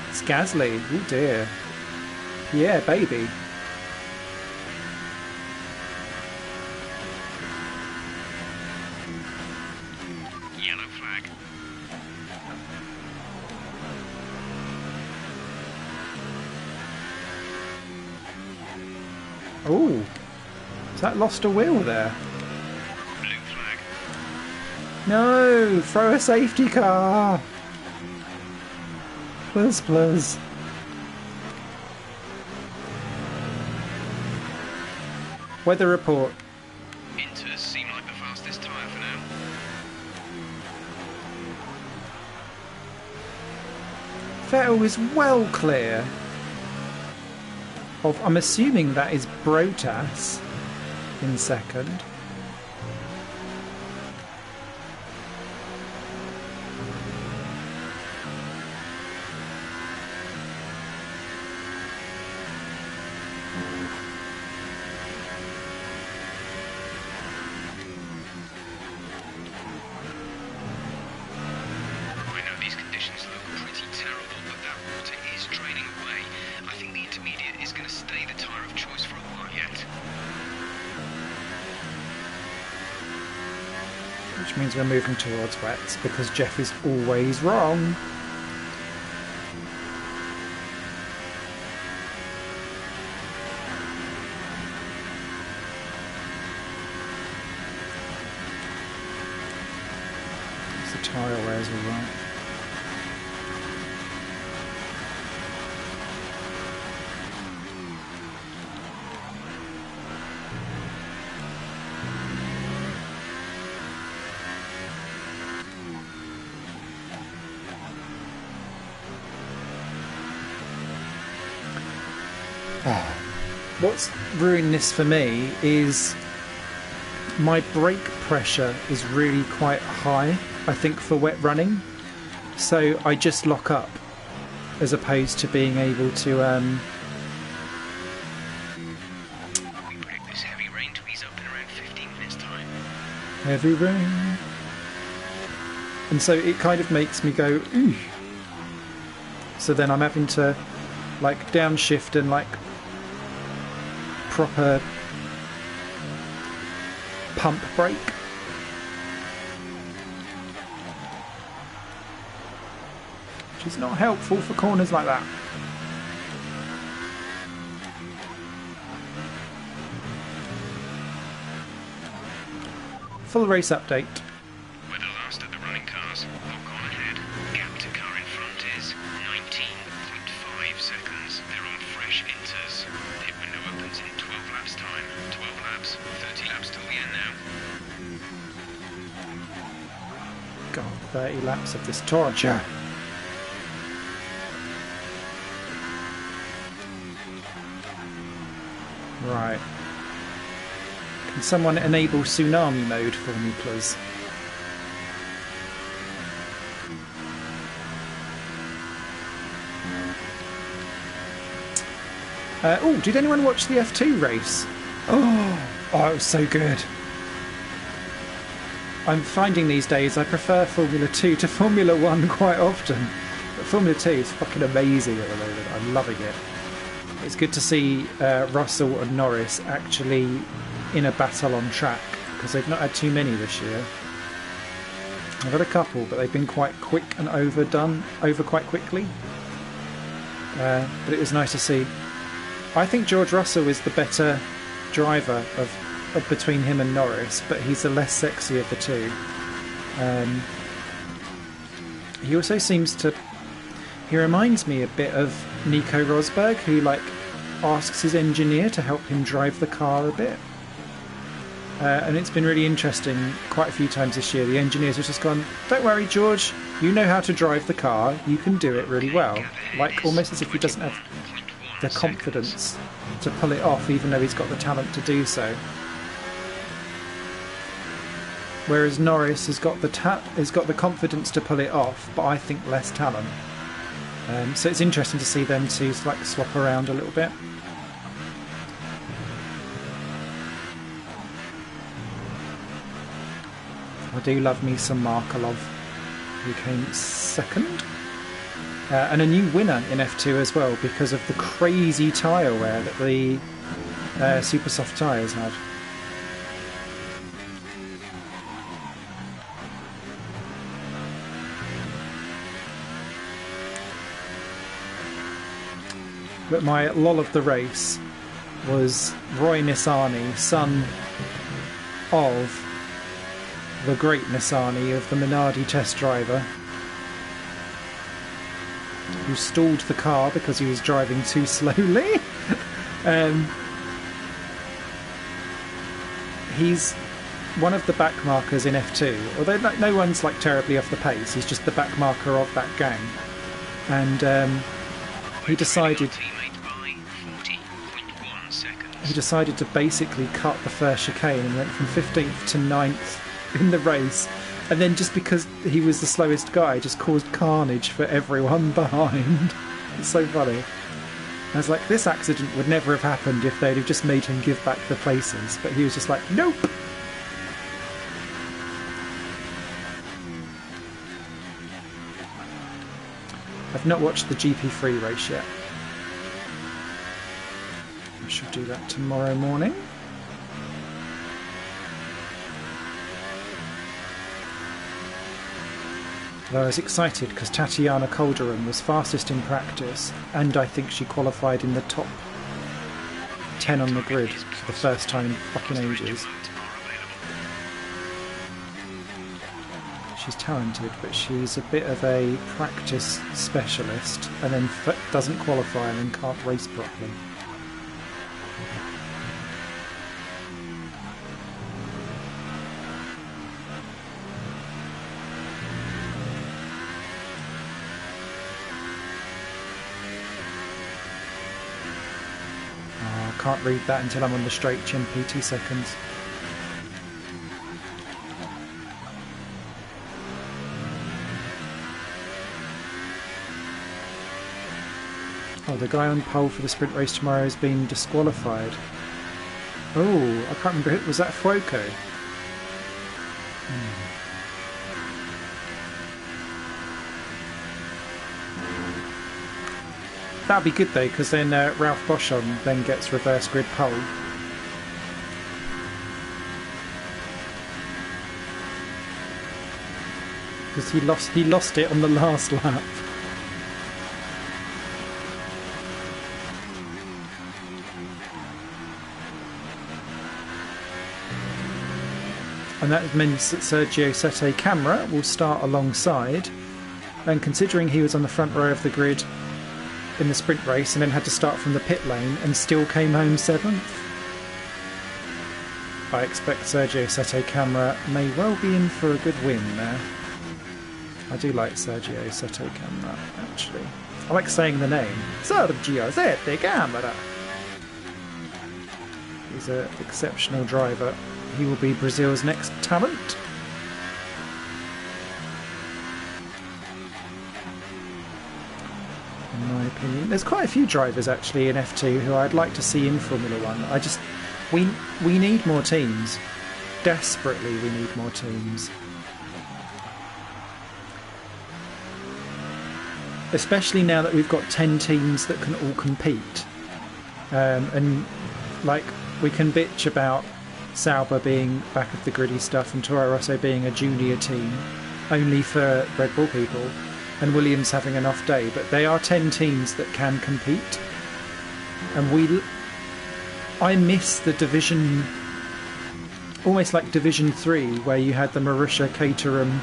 It's Gasly. Oh dear. Yeah, baby. Yellow flag. Oh. Has that lost a wheel there? Blue flag. No! Throw a safety car! Please, please. Weather report. Inters seem like the fastest tyre for now. Vettel is well clear of, I'm assuming that is Brotas in second. I know these conditions look pretty terrible, but that water is draining away. I think the intermediate is going to stay the tyre of choice for a while yet. Which means we're moving towards wets because Jeff is always wrong. The tyre wears all right. What's ruined this for me is my brake pressure is really quite high, I think, for wet running. So I just lock up as opposed to being able to... We predict this heavy rain to ease up in around 15 minutes' time. heavy rain. And so it kind of makes me go, ooh. So then I'm having to like downshift and like proper pump brake. Which is not helpful for corners like that. Full race update. We're the last of the running cars. Lock on ahead. Gap to car in front is 19.5 seconds. They're on fresh inters. Pit window opens in 12 laps time. 12 laps, 30 laps till the end now. God, 30 laps of this torture. Right. Can someone enable tsunami mode for me, please? Oh, did anyone watch the F2 race? Oh, it was so good. I'm finding these days I prefer Formula 2 to Formula 1 quite often. But Formula 2 is fucking amazing at the moment. I'm loving it. It's good to see Russell and Norris actually in a battle on track, because they've not had too many this year. I've had a couple, but they've been quite quick and over quite quickly. But it was nice to see. I think George Russell is the better driver of between him and Norris, but he's the less sexy of the two. He also seems to... He reminds me a bit of Nico Rosberg, who like asks his engineer to help him drive the car a bit. And it's been really interesting quite a few times this year. The engineers have just gone, don't worry, George, you know how to drive the car, you can do it really well. Like almost as if he doesn't have the confidence to pull it off, even though he's got the talent to do so. Whereas Norris has got the confidence to pull it off, but I think less talent. So it's interesting to see them two like swap around a little bit. I do love me some Markelov, who came second. And a new winner in F2 as well, because of the crazy tyre wear that the super soft tyres had. But my lol of the race was Roy Nissany, son of the great Nissany of the Minardi test driver, who stalled the car because he was driving too slowly. He's one of the back markers in F2, although no one's like terribly off the pace. He's just the back marker of that gang, and he decided to basically cut the first chicane and went from 15th to 9th in the race, and then just because he was the slowest guy just caused carnage for everyone behind. It's so funny. I was like, this accident would never have happened if they'd have just made him give back the places, but he was just like, nope. I've not watched the GP3 race yet. I should do that tomorrow morning. Though I was excited because Tatiana Calderon was fastest in practice, and I think she qualified in the top 10 on the grid for the first time in fucking ages. She's talented, but she's a bit of a practice specialist, and then doesn't qualify and then can't race properly. Can't read that until I'm on the straight, Chimpy. 2 seconds. Oh, the guy on pole for the sprint race tomorrow has been disqualified. Oh, I can't remember. Was that Fuoco? That'd be good though, because then Ralph Boschon then gets reverse grid pole. Because he lost it on the last lap. And that means that Sergio Sette Camera will start alongside, and considering he was on the front row of the grid in the sprint race and then had to start from the pit lane and still came home 7th, I expect Sergio Sette Camera may well be in for a good win there. I do like Sergio Sette Camera, actually. I like saying the name. Sergio Sette Camera! He's an exceptional driver. He will be Brazil's next talent. In my opinion, there's quite a few drivers actually in F2 who I'd like to see in Formula 1. We need more teams. Desperately, we need more teams. Especially now that we've got 10 teams that can all compete. And like, we can bitch about Sauber being back of the gritty stuff and Toro Rosso being a junior team only for Red Bull people, and Williams having an off day, but they are 10 teams that can compete. And I miss the division, almost like Division 3, where you had the Marussia Caterham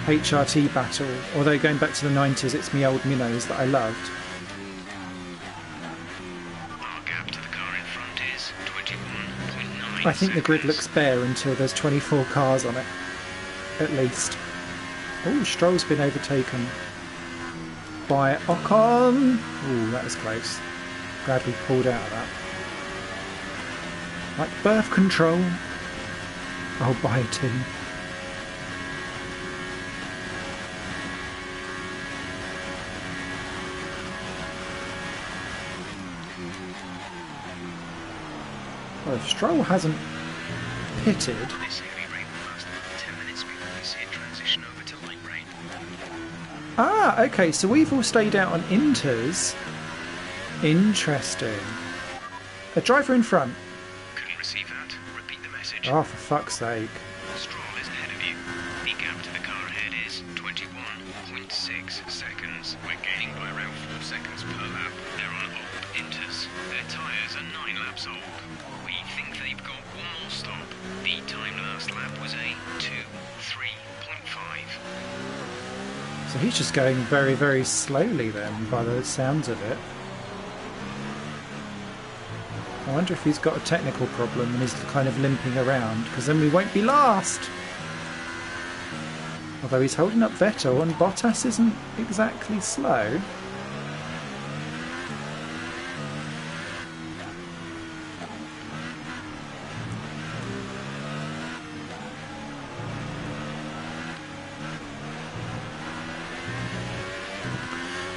HRT battle, although going back to the 90s it's me old minnows that I loved. Our gap to the car in front is 21.9 I think the grid looks bare until there's 24 cars on it, at least. Oh, Stroll's been overtaken by Ocon. Oh, that was close. Glad we pulled out of that. Like birth control. I'll buy a tin. Well, if Stroll hasn't pitted... This heavy rain will last 10 minutes before we see it transition over to light rain. Ah, okay, so we've all stayed out on inters. Interesting. A driver in front. Couldn't receive that. Repeat the message. Oh, for fuck's sake. Stroll is ahead of you. The gap to the car ahead is 21.6 seconds. We're gaining by around 4 seconds per lap. They're on old inters. Their tyres are 9 laps old. We think they've got one more stop. The time last lap was a 2:3.5. So he's just going very, very slowly then, by the sounds of it. I wonder if he's got a technical problem and he's kind of limping around, because then we won't be last. Although he's holding up Vettel and Bottas isn't exactly slow.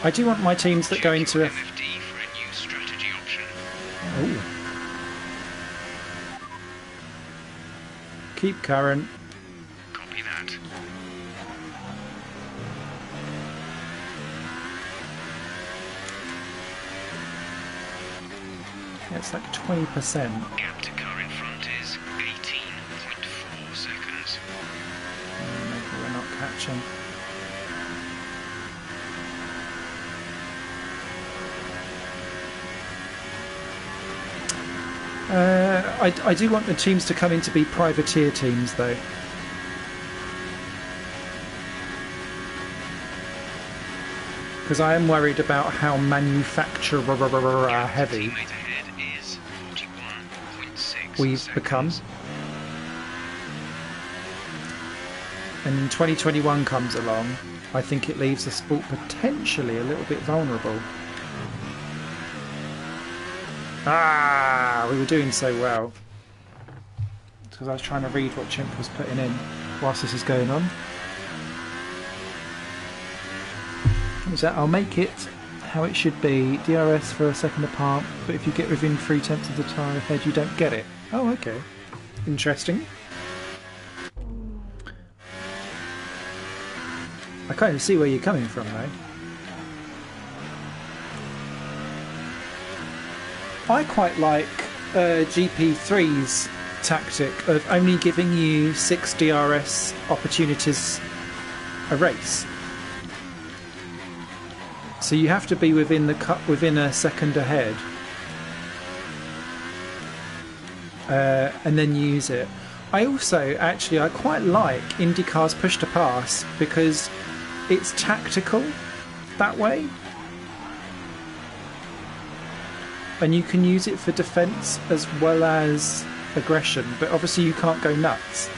I do want my teams that go into MFD for a new strategy option. Oh. Keep current. Copy that. Yeah, it's like 20%. Gap to car in front is 18.4 seconds. Maybe we're not catching. I do want the teams to come in to be privateer teams, though. Because I am worried about how manufacturer heavy Teammate ahead is 41.6 we've seconds. become. And 2021 comes along, I think it leaves the sport potentially a little bit vulnerable. Ah, we were doing so well. Because I was trying to read what Chimp was putting in whilst this is going on. So I'll make it how it should be. DRS for a second apart, but if you get within 3/10 of the tyre ahead, you don't get it. Oh, okay. Interesting. I kind of see where you're coming from, though. I quite like GP3's tactic of only giving you 6 DRS opportunities a race. So you have to be within the cut within a second ahead, and then use it. I also I quite like IndyCar's push to pass because it's tactical that way. And you can use it for defence as well as aggression, but obviously you can't go nuts.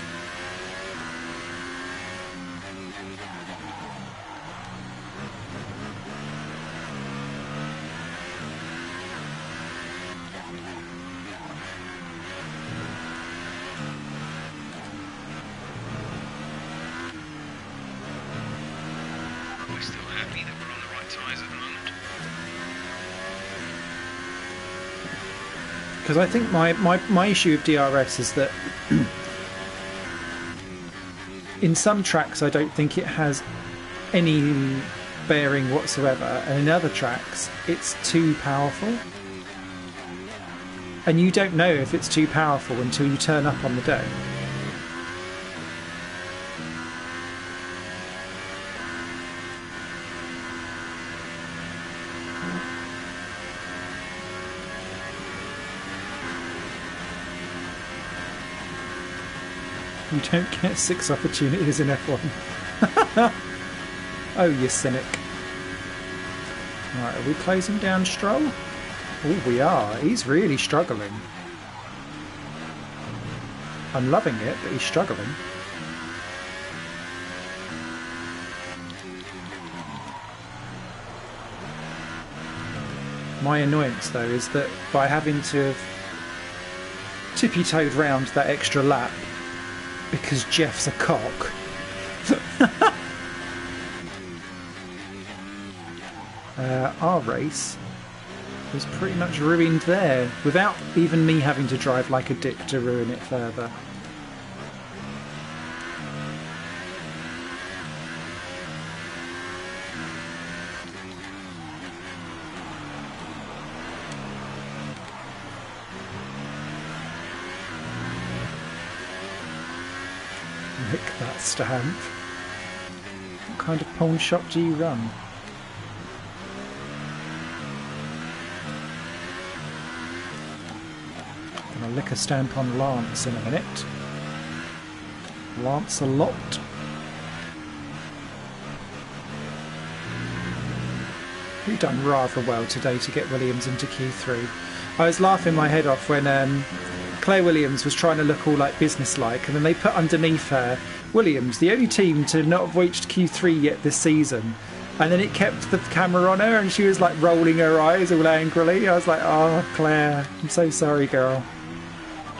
We're still happy that we're on the right tyres at the moment. Because I think my issue with DRS is that in some tracks I don't think it has any bearing whatsoever, and in other tracks it's too powerful. And you don't know if it's too powerful until you turn up on the day. You don't get 6 opportunities in F1. Oh, you cynic. Right, are we closing down Stroll? Oh, we are. He's really struggling. I'm loving it, but he's struggling. My annoyance, though, is that by having to have tippy-toed round that extra lap because Jeff's a cock. Our race was pretty much ruined there, without even me having to drive like a dick to ruin it further. Lick that stamp. What kind of pawn shop do you run? Gonna lick a stamp on Lance in a minute. Lance a lot. We've done rather well today to get Williams into Q3. I was laughing my head off when Claire Williams was trying to look all like businesslike, and then they put underneath her, Williams, the only team to not have reached Q3 yet this season. And then it kept the camera on her and she was like rolling her eyes all angrily. I was like, oh, Claire, I'm so sorry, girl.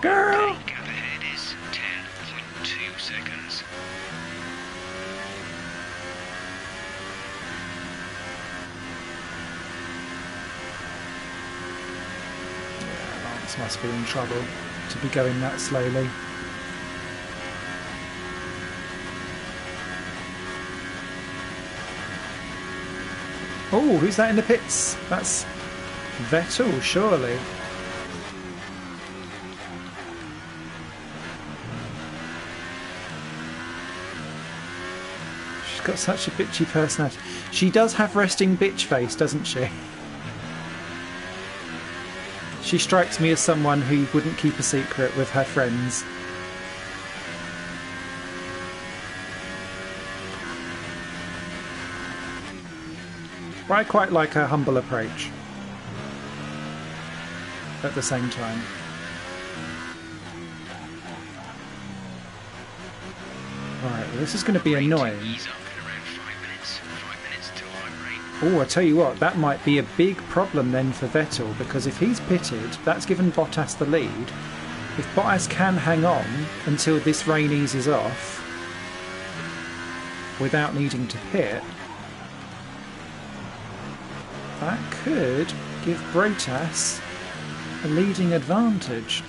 Girl! Gap ahead is 10.2 seconds. Lance must be in trouble to be going that slowly. Oh, who's that in the pits? That's Vettel, surely. She's got such a bitchy personality. She does have resting bitch face, doesn't she? She strikes me as someone who wouldn't keep a secret with her friends. But I quite like her humble approach at the same time. Right, well, this is going to be annoying. Ease up in around 5 minutes. 5 minutes till high rate. Oh, I tell you what, that might be a big problem then for Vettel, because if he's pitted, that's given Bottas the lead. If Bottas can hang on until this rain eases off without needing to pit, that could give Bottas a leading advantage.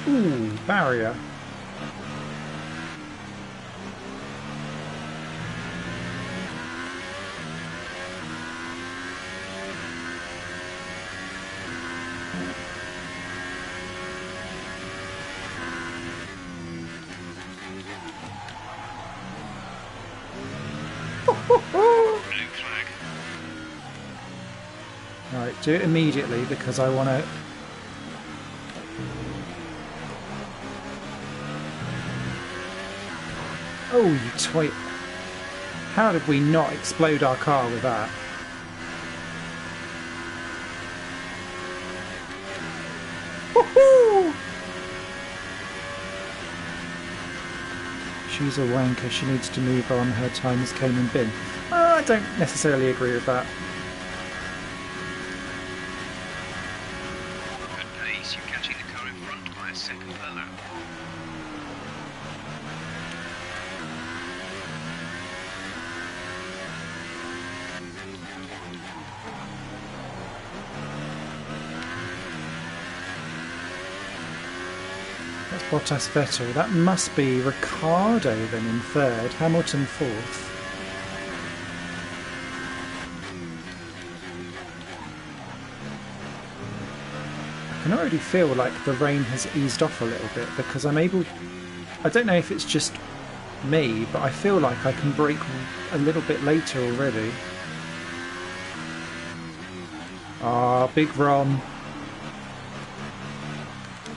Ooh, barrier. Right, do it immediately because I want to... Oh, you twit. How did we not explode our car with that? Woohoo! She's a wanker. She needs to move on. Her time has came and been. I don't necessarily agree with that. Good pace. You're catching the car in front by a second per lap. That's Bottas Vettel. That must be Ricciardo then in third, Hamilton fourth. I can already feel like the rain has eased off a little bit because I'm able... I don't know if it's just me, but I feel like I can brake a little bit later already. Ah, big Ron.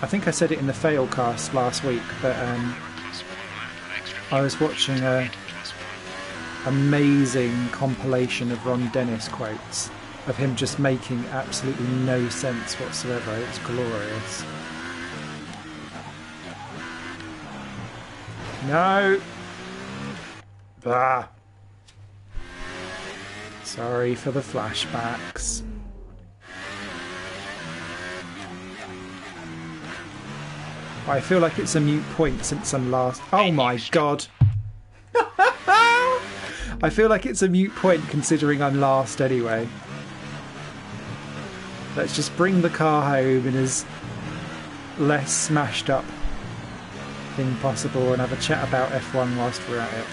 I think I said it in the failcast last week, but I was watching a amazing compilation of Ron Dennis quotes of him just making absolutely no sense whatsoever. It's glorious. No. Bah. Sorry for the flashbacks. I feel like it's a moot point since I'm last. Oh my god. I feel like it's a moot point considering I'm last anyway. Let's just bring the car home in as less smashed up thing possible and have a chat about F1 whilst we're at it.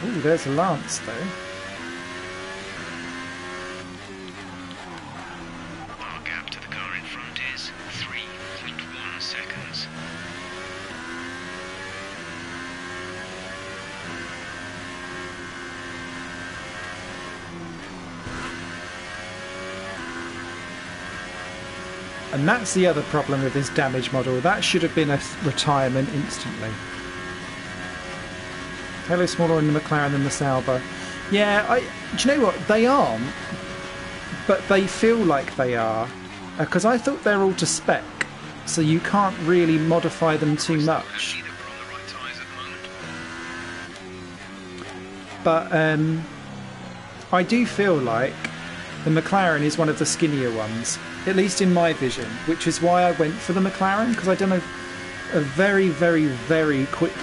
Ooh, there's Lance though. Our gap to the car in front is 3.1 seconds. And that's the other problem with this damage model. That should have been a retirement instantly. Hello, smaller in the McLaren than the Sauber. Yeah, do you know what? They aren't, but they feel like they are. Because I thought they're all to spec, so you can't really modify them too much. But I do feel like the McLaren is one of the skinnier ones, at least in my vision, which is why I went for the McLaren, because I'd done a very, very, very quick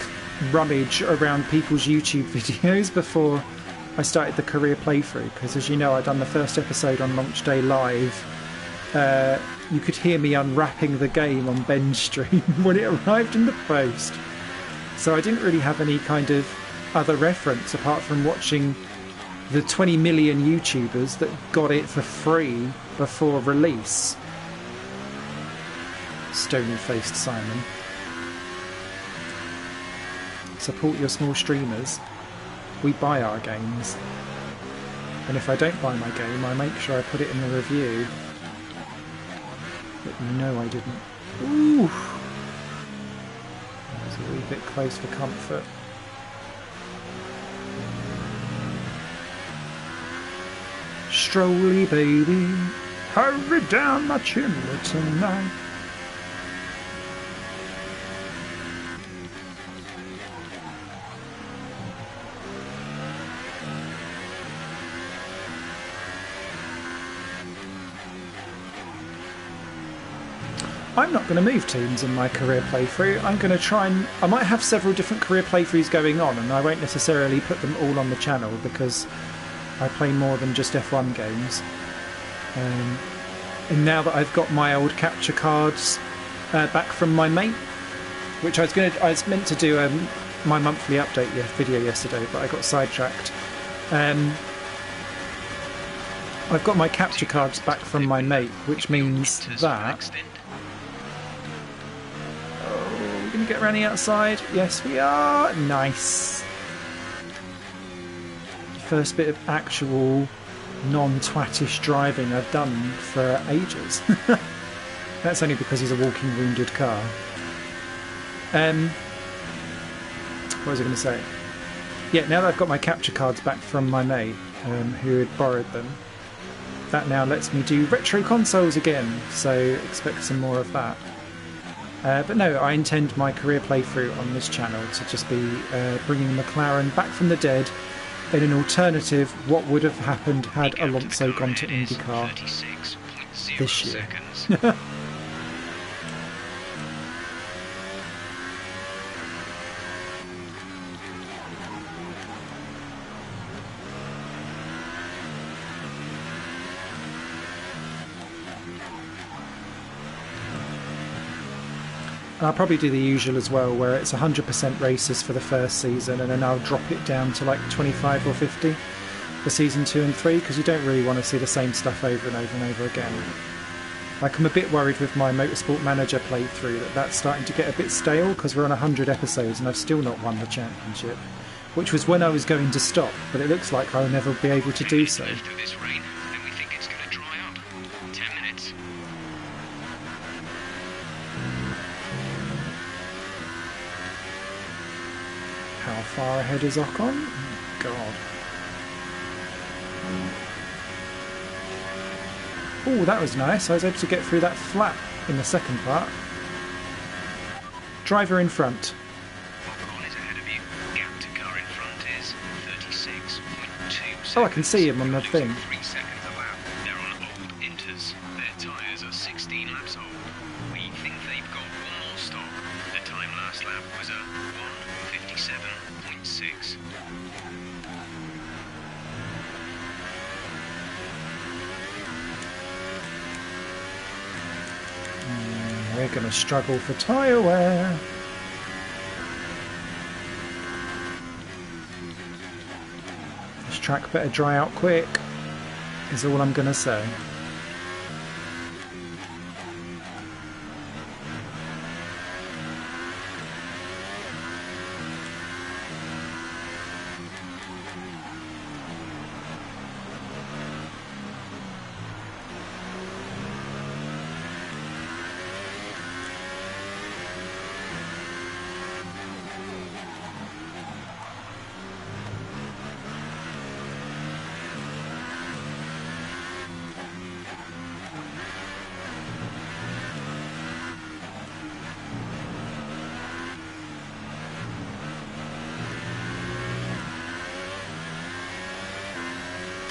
rummage around people's YouTube videos before I started the career playthrough, because as you know, I'd done the first episode on launch day live. You could hear me unwrapping the game on Ben's stream when it arrived in the post. So I didn't really have any kind of other reference apart from watching the 20 million YouTubers that got it for free before release. Stony-faced Simon. Support your small streamers. We buy our games. And if I don't buy my game, I make sure I put it in the review. But no, I didn't. Ooh! That was a wee bit close for comfort. Strolly baby, hurry down my chimney tonight. I'm not going to move teams in my career playthrough. I'm going to try and... I might have several different career playthroughs going on, and I won't necessarily put them all on the channel because I play more than just F1 games. And now that I've got my old capture cards back from my mate, which I was meant to do my monthly update video yesterday, but I got sidetracked. I've got my capture cards back from my mate, which means that... Oh, we're going to get around the outside. Yes, we are. Nice. First bit of actual non-twattish driving I've done for ages. That's only because he's a walking wounded car. What was I going to say? Yeah, now that I've got my capture cards back from my mate, who had borrowed them, that now lets me do retro consoles again, so expect some more of that. But no, I intend my career playthrough on this channel to just be bringing McLaren back from the dead in an alternative what would have happened had Alonso gone to IndyCar this year. I'll probably do the usual as well, where it's 100% races for the first season, and then I'll drop it down to like 25 or 50 for season 2 and 3, because you don't really want to see the same stuff over and over and over again. Like, I'm a bit worried with my Motorsport Manager playthrough that's starting to get a bit stale, because we're on 100 episodes and I've still not won the championship, which was when I was going to stop, but it looks like I'll never be able to do so. How far ahead is Ocon? Oh, God. Oh, that was nice. I was able to get through that flat in the second part. Driver in front. Ocon is ahead of you. Gap to car in front is 36.2 seconds. Oh, I can see him on the thing. 3 seconds a lap. They're on old Inters. Their tyres are 16 laps old. We think they've got one more stock. The time last lap was a 1:57.6. We're going to struggle for tyre wear. This track better dry out quick, is all I'm going to say.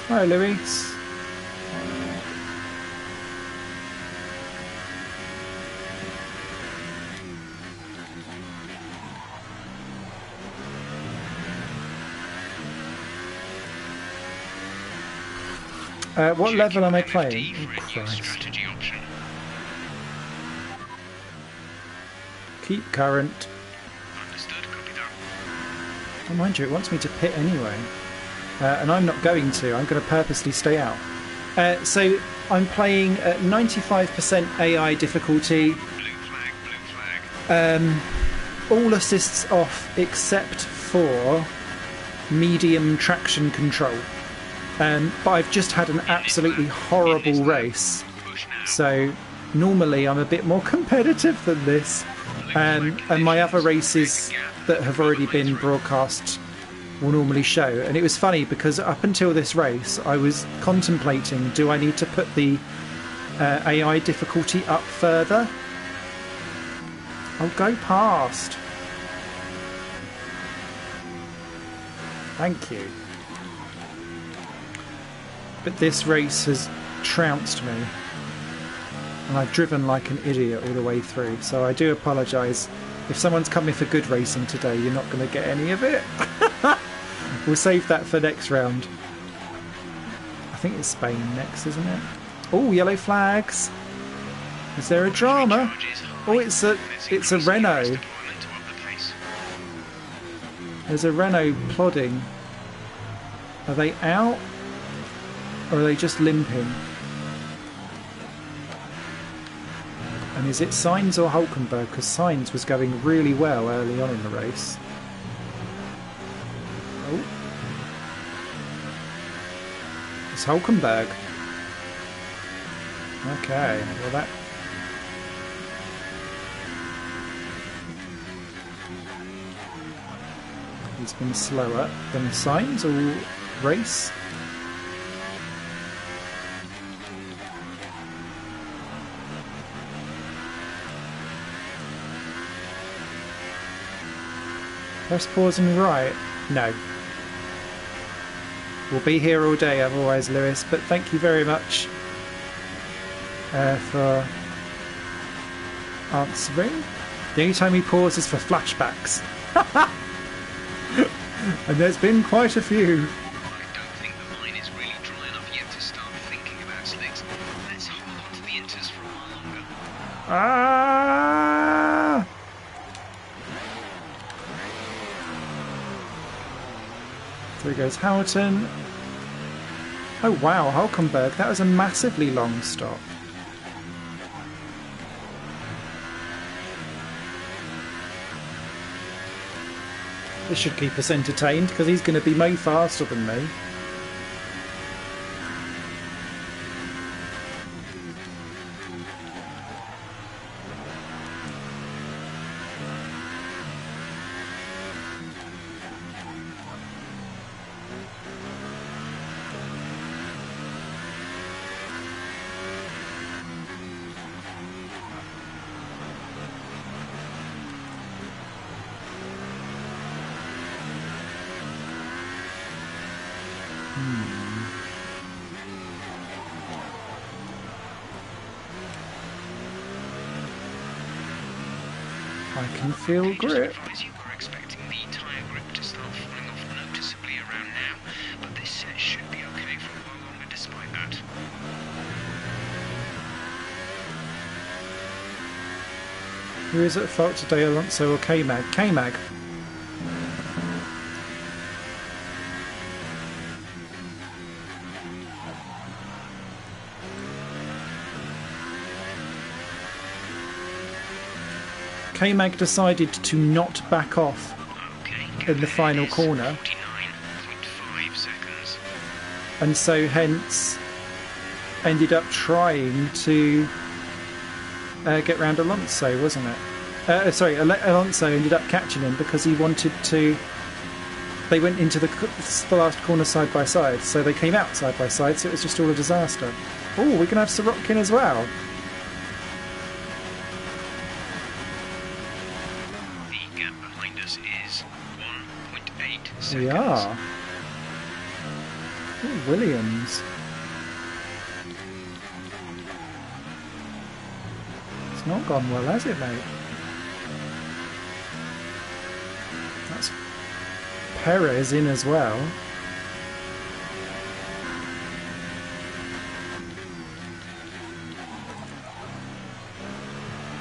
Hi, Luis. What level am I playing? Oh, Christ. Strategy option. Keep current. Understood. Copy that. Oh, mind you, it wants me to pit anyway. And I'm not going to. I'm going to purposely stay out. So I'm playing at 95% AI difficulty. Blue flag. Blue flag. All assists off except for medium traction control. But I've just had an absolutely horrible race. Push now. So normally I'm a bit more competitive than this. And my other races that have already been broadcast will normally show. And it was funny because up until this race I was contemplating, do I need to put the AI difficulty up further? I'll go past. Thank you. But this race has trounced me. And I've driven like an idiot all the way through. So I do apologise. If someone's coming for good racing today, you're not going to get any of it. We'll save that for next round. I think it's Spain next, isn't it? Oh, yellow flags. Is there a drama? Oh, it's a Renault. There's a Renault plodding. Are they out? Or are they just limping? And is it Sainz or Hulkenberg? Because Sainz was going really well early on in the race. Oh. It's Hulkenberg. Okay, well that... He's been slower than Sainz all race. Press pause and right? No. We'll be here all day otherwise, Lewis, but thank you very much for answering. The only time we pause is for flashbacks. And there's been quite a few. I don't think the line is really dry enough yet to start thinking about slicks. Let's hold on to the Inters for a while longer. Ah! There goes Hamilton. Oh wow, Hulkenberg, that was a massively long stop. This should keep us entertained because he's going to be way faster than me. I can feel Just grip. advise you we're expecting the tyre grip to start falling off noticeably around now, but this set should be okay for a while longer despite that. Who is at fault today, Alonso or K-Mag? K-Mag. K-Mag decided to not back off Okay, in the final corner, 49.5 seconds. and so hence ended up trying to get round Alonso, wasn't it? Sorry, Alonso ended up catching him because he wanted to. They went into the last corner side by side, so they came out side by side, so it was just all a disaster. Oh, we're going to have Sorokin as well. The gap behind us is 1.8 seconds. We are. Ooh, Williams. It's not gone well, has it, mate? That's Perez in as well.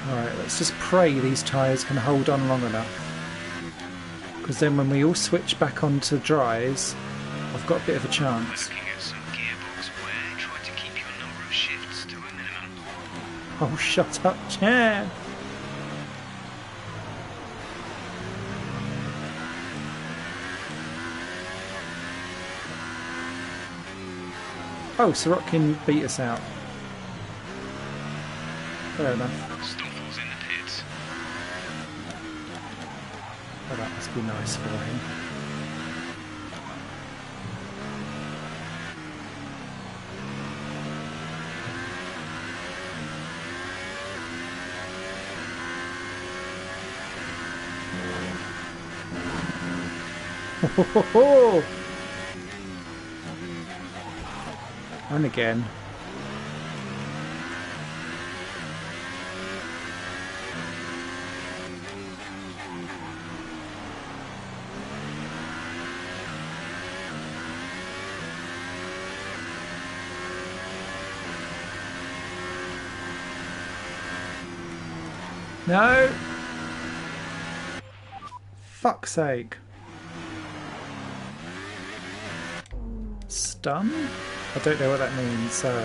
Alright, let's just pray these tyres can hold on long enough. Because then when we all switch back onto dries, I've got a bit of a chance. Looking at some gearbox wear, try to keep your number of shifts to a minimum. Oh, shut up, Chan! Oh, Sorokin beat us out. Fair enough. Stoffel's in the pits. Oh, that must be nice for him. Ho, ho, ho. And again. No! Fuck's sake. Stun? I don't know what that means, sorry.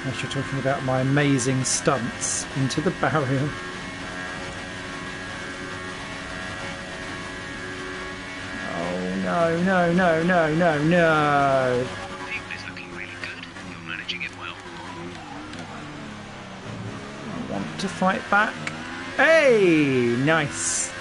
Unless you're talking about my amazing stunts into the barrier. Oh no, no, no, no, no, no! Fuel is looking really good. You're managing it well. I want to fight back. Hey! Nice!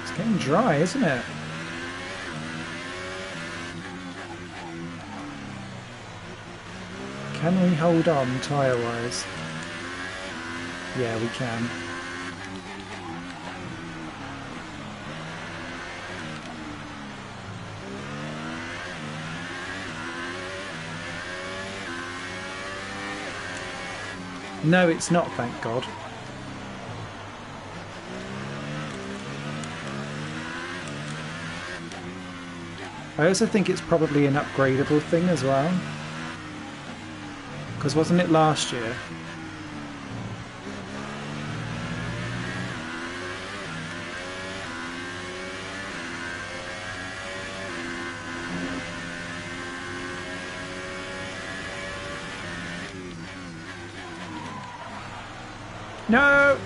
It's getting dry, isn't it? Can we hold on tyre-wise? Yeah, we can. No, it's not, thank God. I also think it's probably an upgradable thing as well. Because wasn't it last year? No!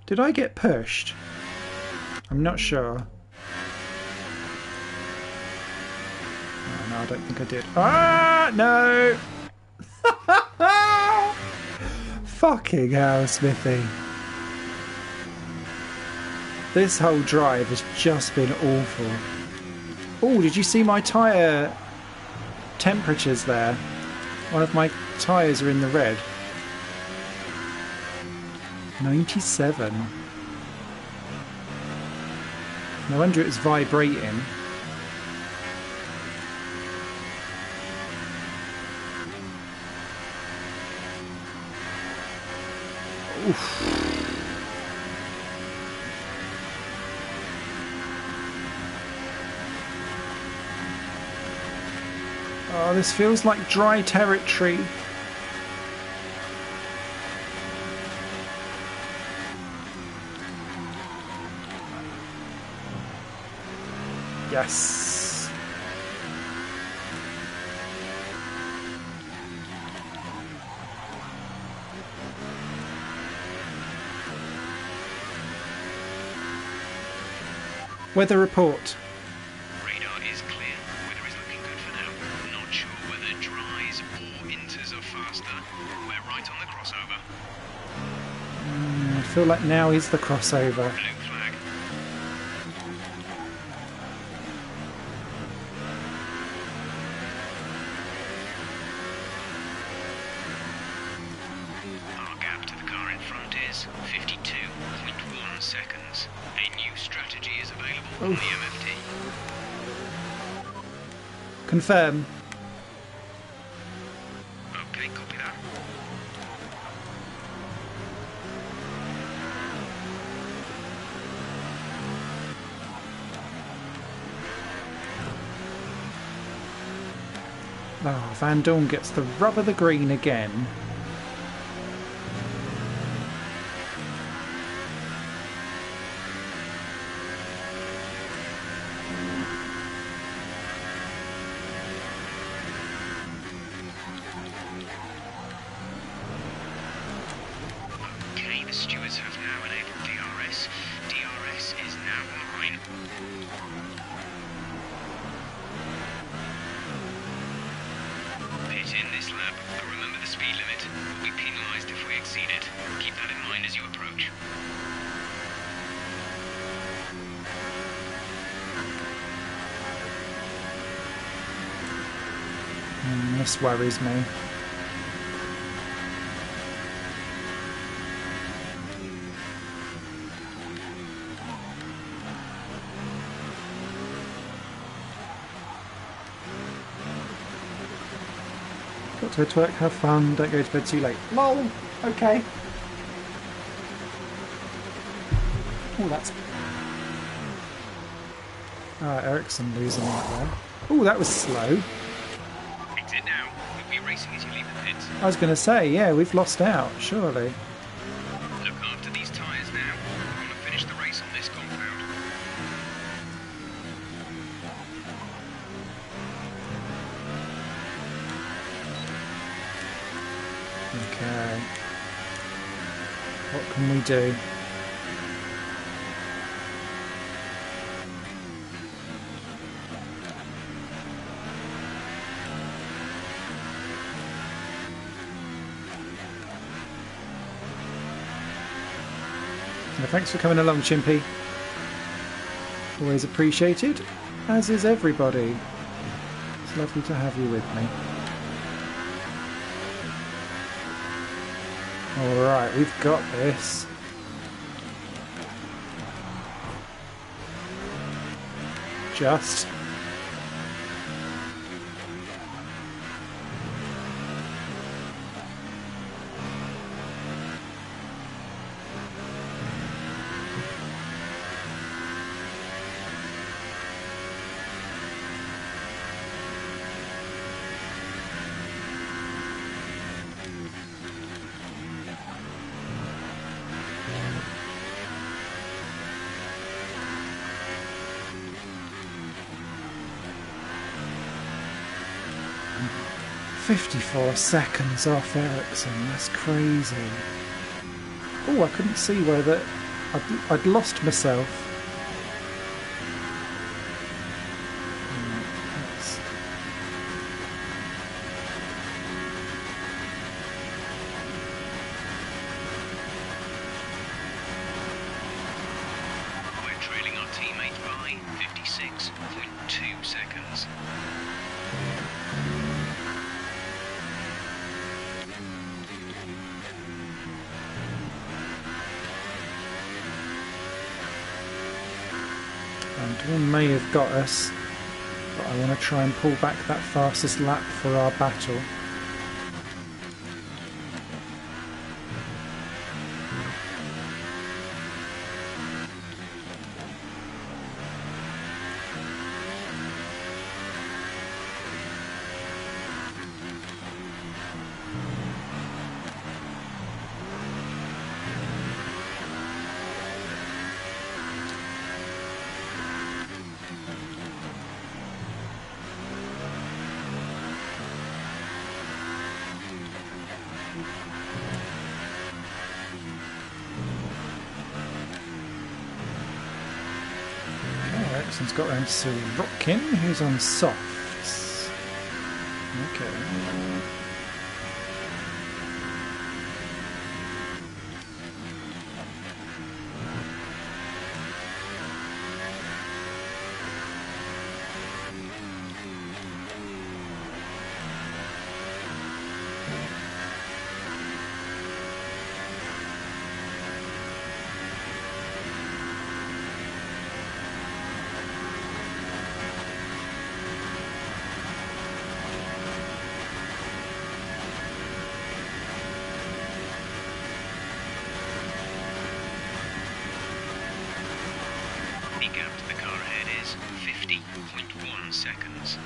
Did I get pushed? I'm not sure. Oh, no, I don't think I did. Ah, no! Fucking hell, Smithy. This whole drive has just been awful. Oh, did you see my tyre temperatures there? One of my tyres are in the red. 97. No wonder it was vibrating. Oof. Oh, this feels like dry territory. Yes. Weather report. Radar is clear. Weather is looking good for now. Not sure whether dries or inters are faster. We're right on the crossover. I feel like now is the crossover. Blue flag. Our gap to the car in front is 52.1 seconds. A new strategy is available on the MFT. Confirm. Okay, copy that. Oh, Van Dorn gets the rub of the green again. Okay, the stewards have now enabled DRS. DRS is now online. Pit in this lap, but remember the speed limit. We'll be penalised if we exceed it. Keep that in mind as you approach. This worries me. Got to twerk, have fun, don't go to bed too late. LOL! Okay. Oh, that's... Ericsson losing that there. Oh, that was slow. Exit now. You'll be racing as you leave the pits. I was going to say, yeah, we've lost out, surely. Look after these tyres now. We want to finish the race on this compound. Okay. What can we do? Thanks for coming along, Chimpy. Always appreciated, as is everybody. It's lovely to have you with me. Alright, we've got this. Just. "54 seconds off Ericsson, that's crazy." Oh, I couldn't see where that... I'd lost myself. That's- We're teammate by 56.2 seconds. And Dawn may have got us, but I want to try and pull back that fastest lap for our battle. Ericson's got round to Sorokin, who's on softs. Okay. The gap to the car ahead is 50.1 seconds.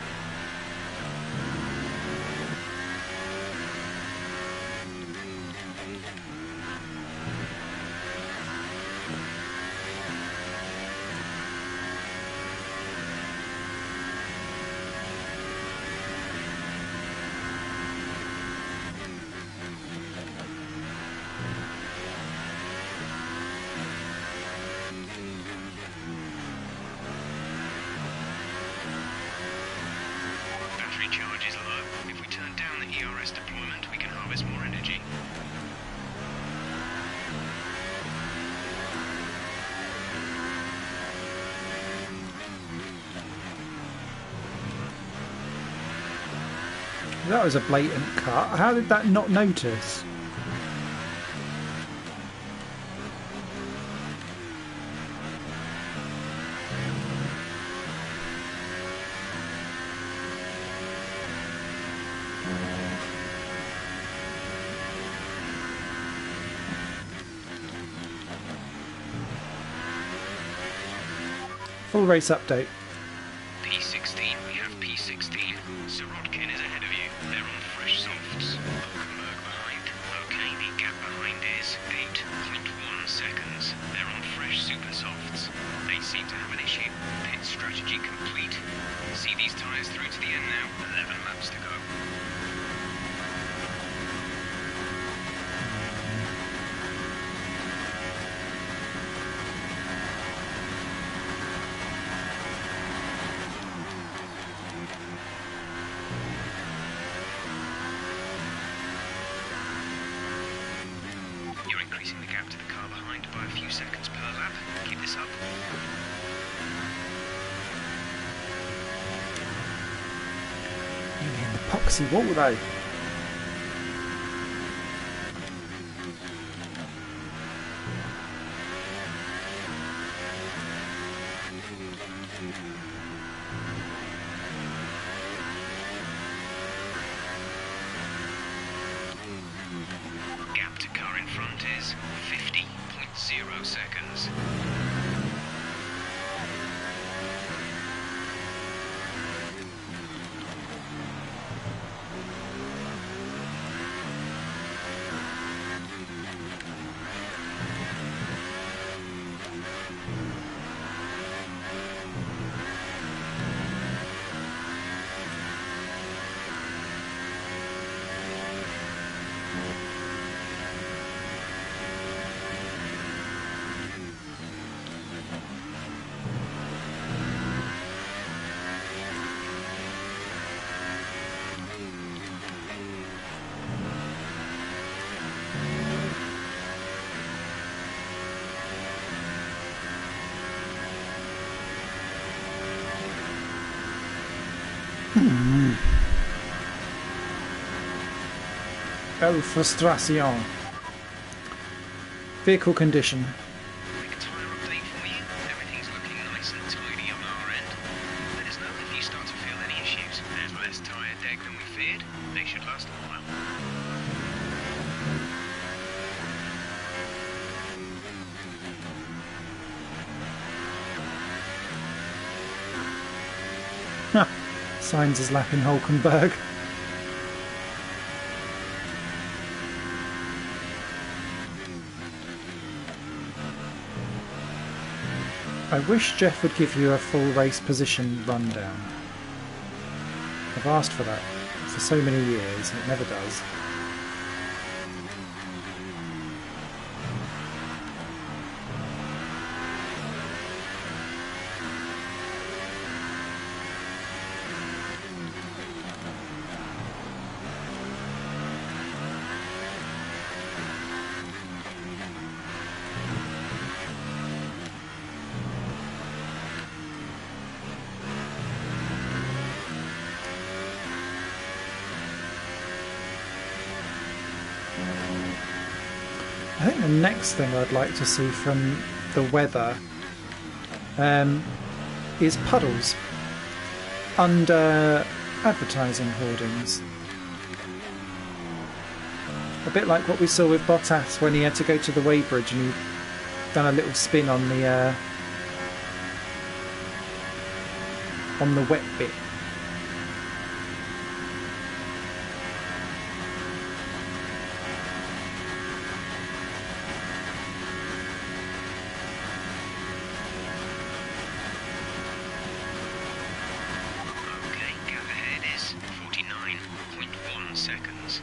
Battery charge is low. If we turn down the ERS deployment, we can harvest more energy. That was a blatant cut. How did that not notice? Full race update. P16, we have P16. Sorokin is ahead of you. They're on fresh softs. Hulkenberg behind. Okay, the gap behind is 8.1 seconds. They're on fresh super softs. They seem to have an issue. Pit strategy complete. See these tyres through to the end now. 11 laps to go. You're increasing the gap to the car behind by a few seconds per lap. Keep this up. In the epoxy wall though. Gap to car in front is 50.0 seconds. Oh, frustration. Vehicle condition. Quick tyre update for you. Everything's looking nice and tidy on our end. Let us know if you start to feel any issues. There's less tyre deg than we feared. They should last a while. Signs is lapping Hulkenberg. I wish Jeff would give you a full race position rundown. I've asked for that for so many years and it never does. I think the next thing I'd like to see from the weather is puddles under advertising hoardings. A bit like what we saw with Bottas when he had to go to the weighbridge and he done a little spin on the wet bit. Okay, gap ahead is 49.1 seconds.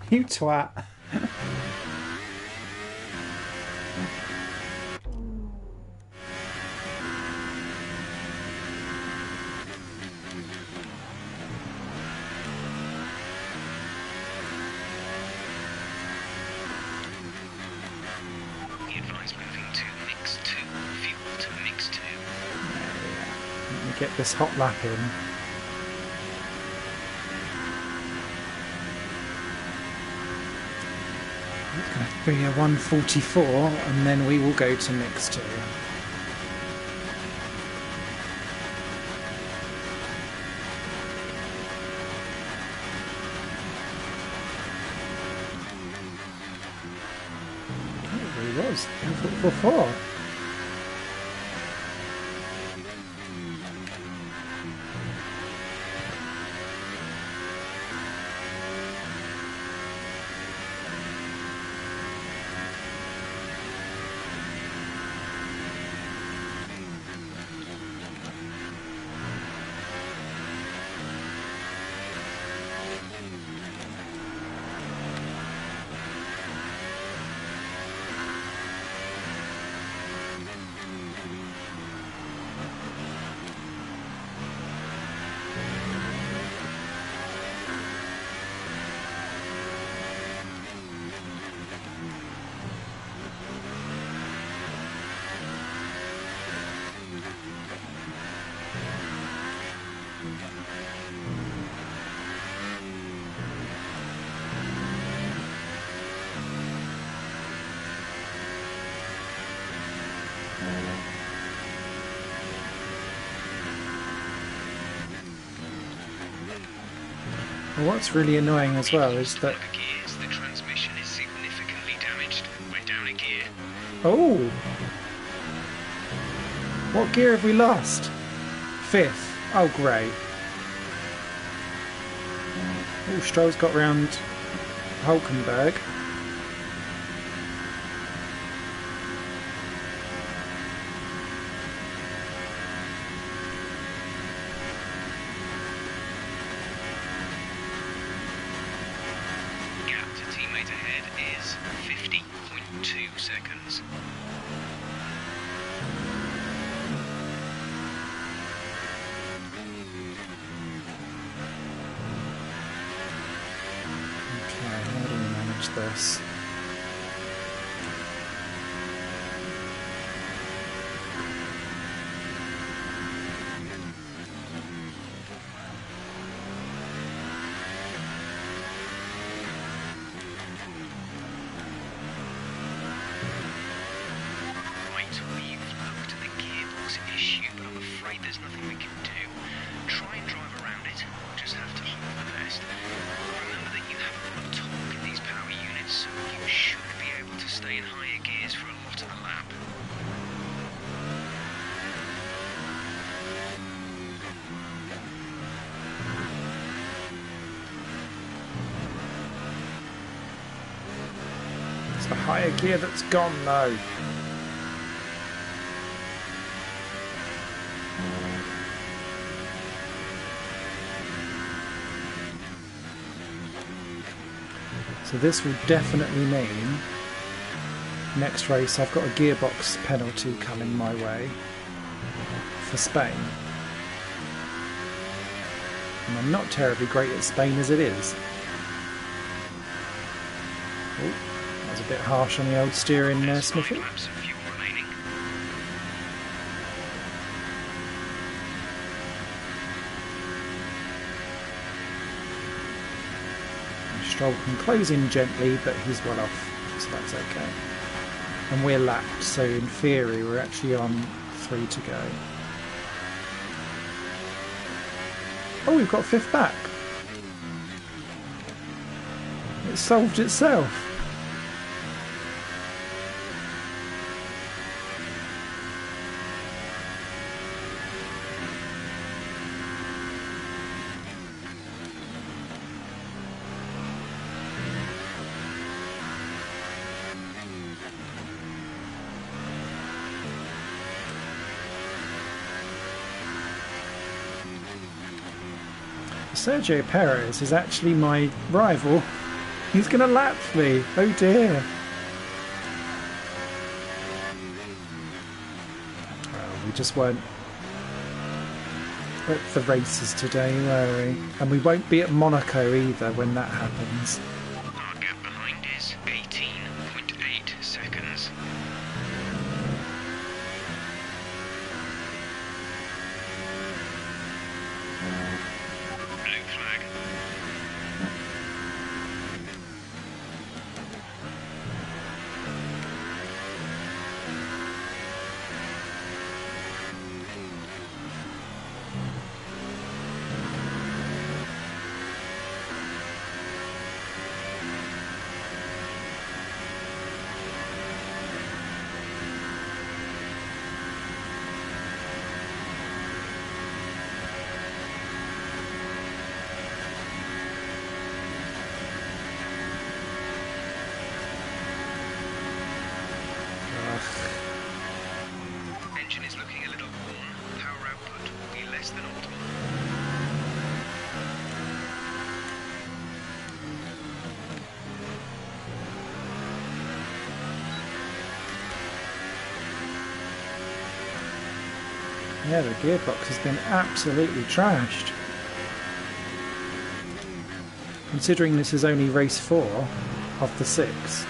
You twat. Be advised moving to mix 2. Fuel to mix 2. Let me get this hot lap in. It's going to be a 1:44 and then we will go to mix 2. It really was 1:44. Well, what's really annoying as well is that... One of the gears, the transmission is significantly damaged. We're down a gear. Oh! What gear have we lost? 5th. Oh, great. Oh, Stroll's got round Hulkenberg. Gap to teammate ahead is 50.2 seconds. Okay, how do we manage this? Right, we've looked at the gearbox issue, but I'm afraid there's nothing we can do. Try and drive around it. We'll just have to hope for the best. Remember that you have a lot of torque in these power units, so you should be able to stay in higher gears for a lot of the lap. It's the higher gear that's gone though. So this will definitely mean next race I've got a gearbox penalty coming my way for Spain. And I'm not terribly great at Spain as it is. Oh, that was a bit harsh on the old steering there, There's 5 Smithy. laps of fuel remaining. Stroll can close in gently, but he's well off, so that's okay. And we're lapped, so in theory we're actually on 3 to go. Oh, we've got 5th back. It solved itself. Sergio Perez is actually my rival. He's going to lap me. Oh dear. Well, we just weren't at the races today, were we? And we won't be at Monaco either when that happens. Our gap behind is 18.8 seconds. Blue flag. Engine is looking a little worn. Power output will be less than optimal. Yeah, the gearbox has been absolutely trashed. Considering this is only race 4 of the 6.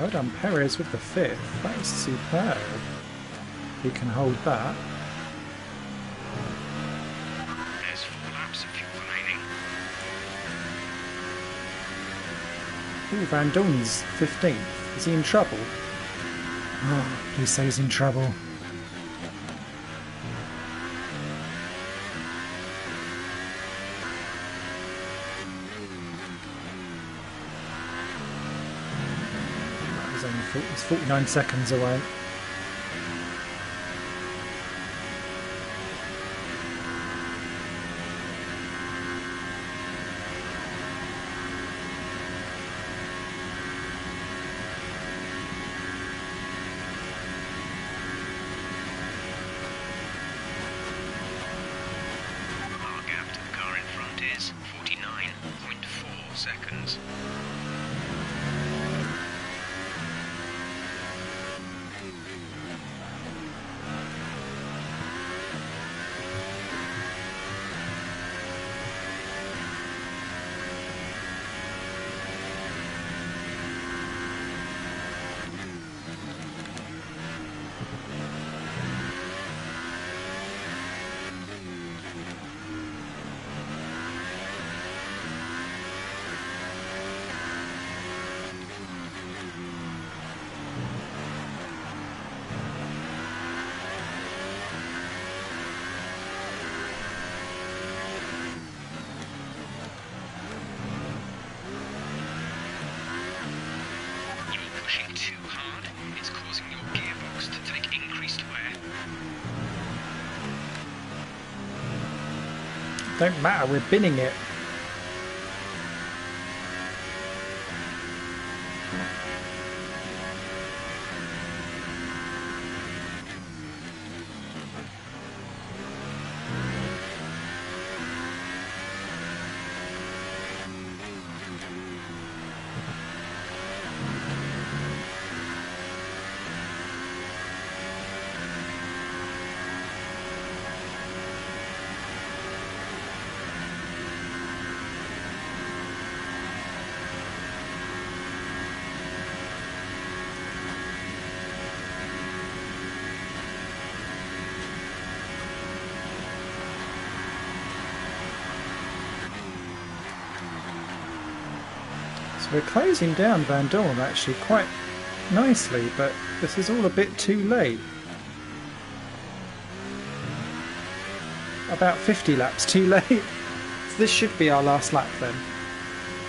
Well done, Perez with the 5th. That was superb. He can hold that. There's 4 laps of fuel remaining. Ooh, Van Dorn's 15th. Is he in trouble? Oh, please say he's in trouble. It's 49 seconds away. Our gap to the car in front is 49.4 seconds. Pushing too hard, it's causing your gearbox to take increased wear. Don't matter, we're binning it. We're closing down Van Dorn actually quite nicely, but this is all a bit too late. About 50 laps too late. So this should be our last lap then.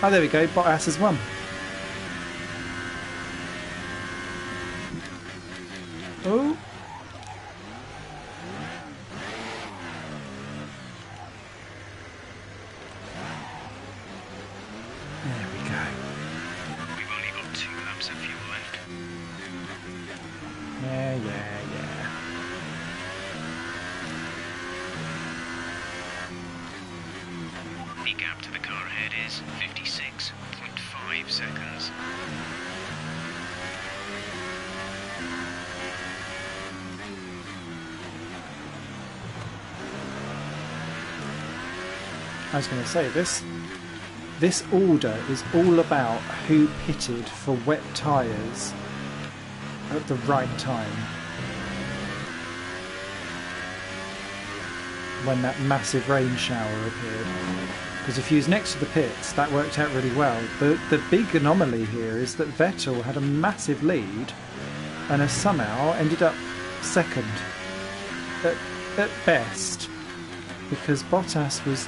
Oh, there we go, Bottas has won. Oh. The gap to the car ahead is 56.5 seconds. I was going to say, this order is all about who pitted for wet tyres at the right time. When that massive rain shower appeared. Because if you was next to the pits, that worked out really well. The big anomaly here is that Vettel had a massive lead and has somehow ended up second at best, because Bottas was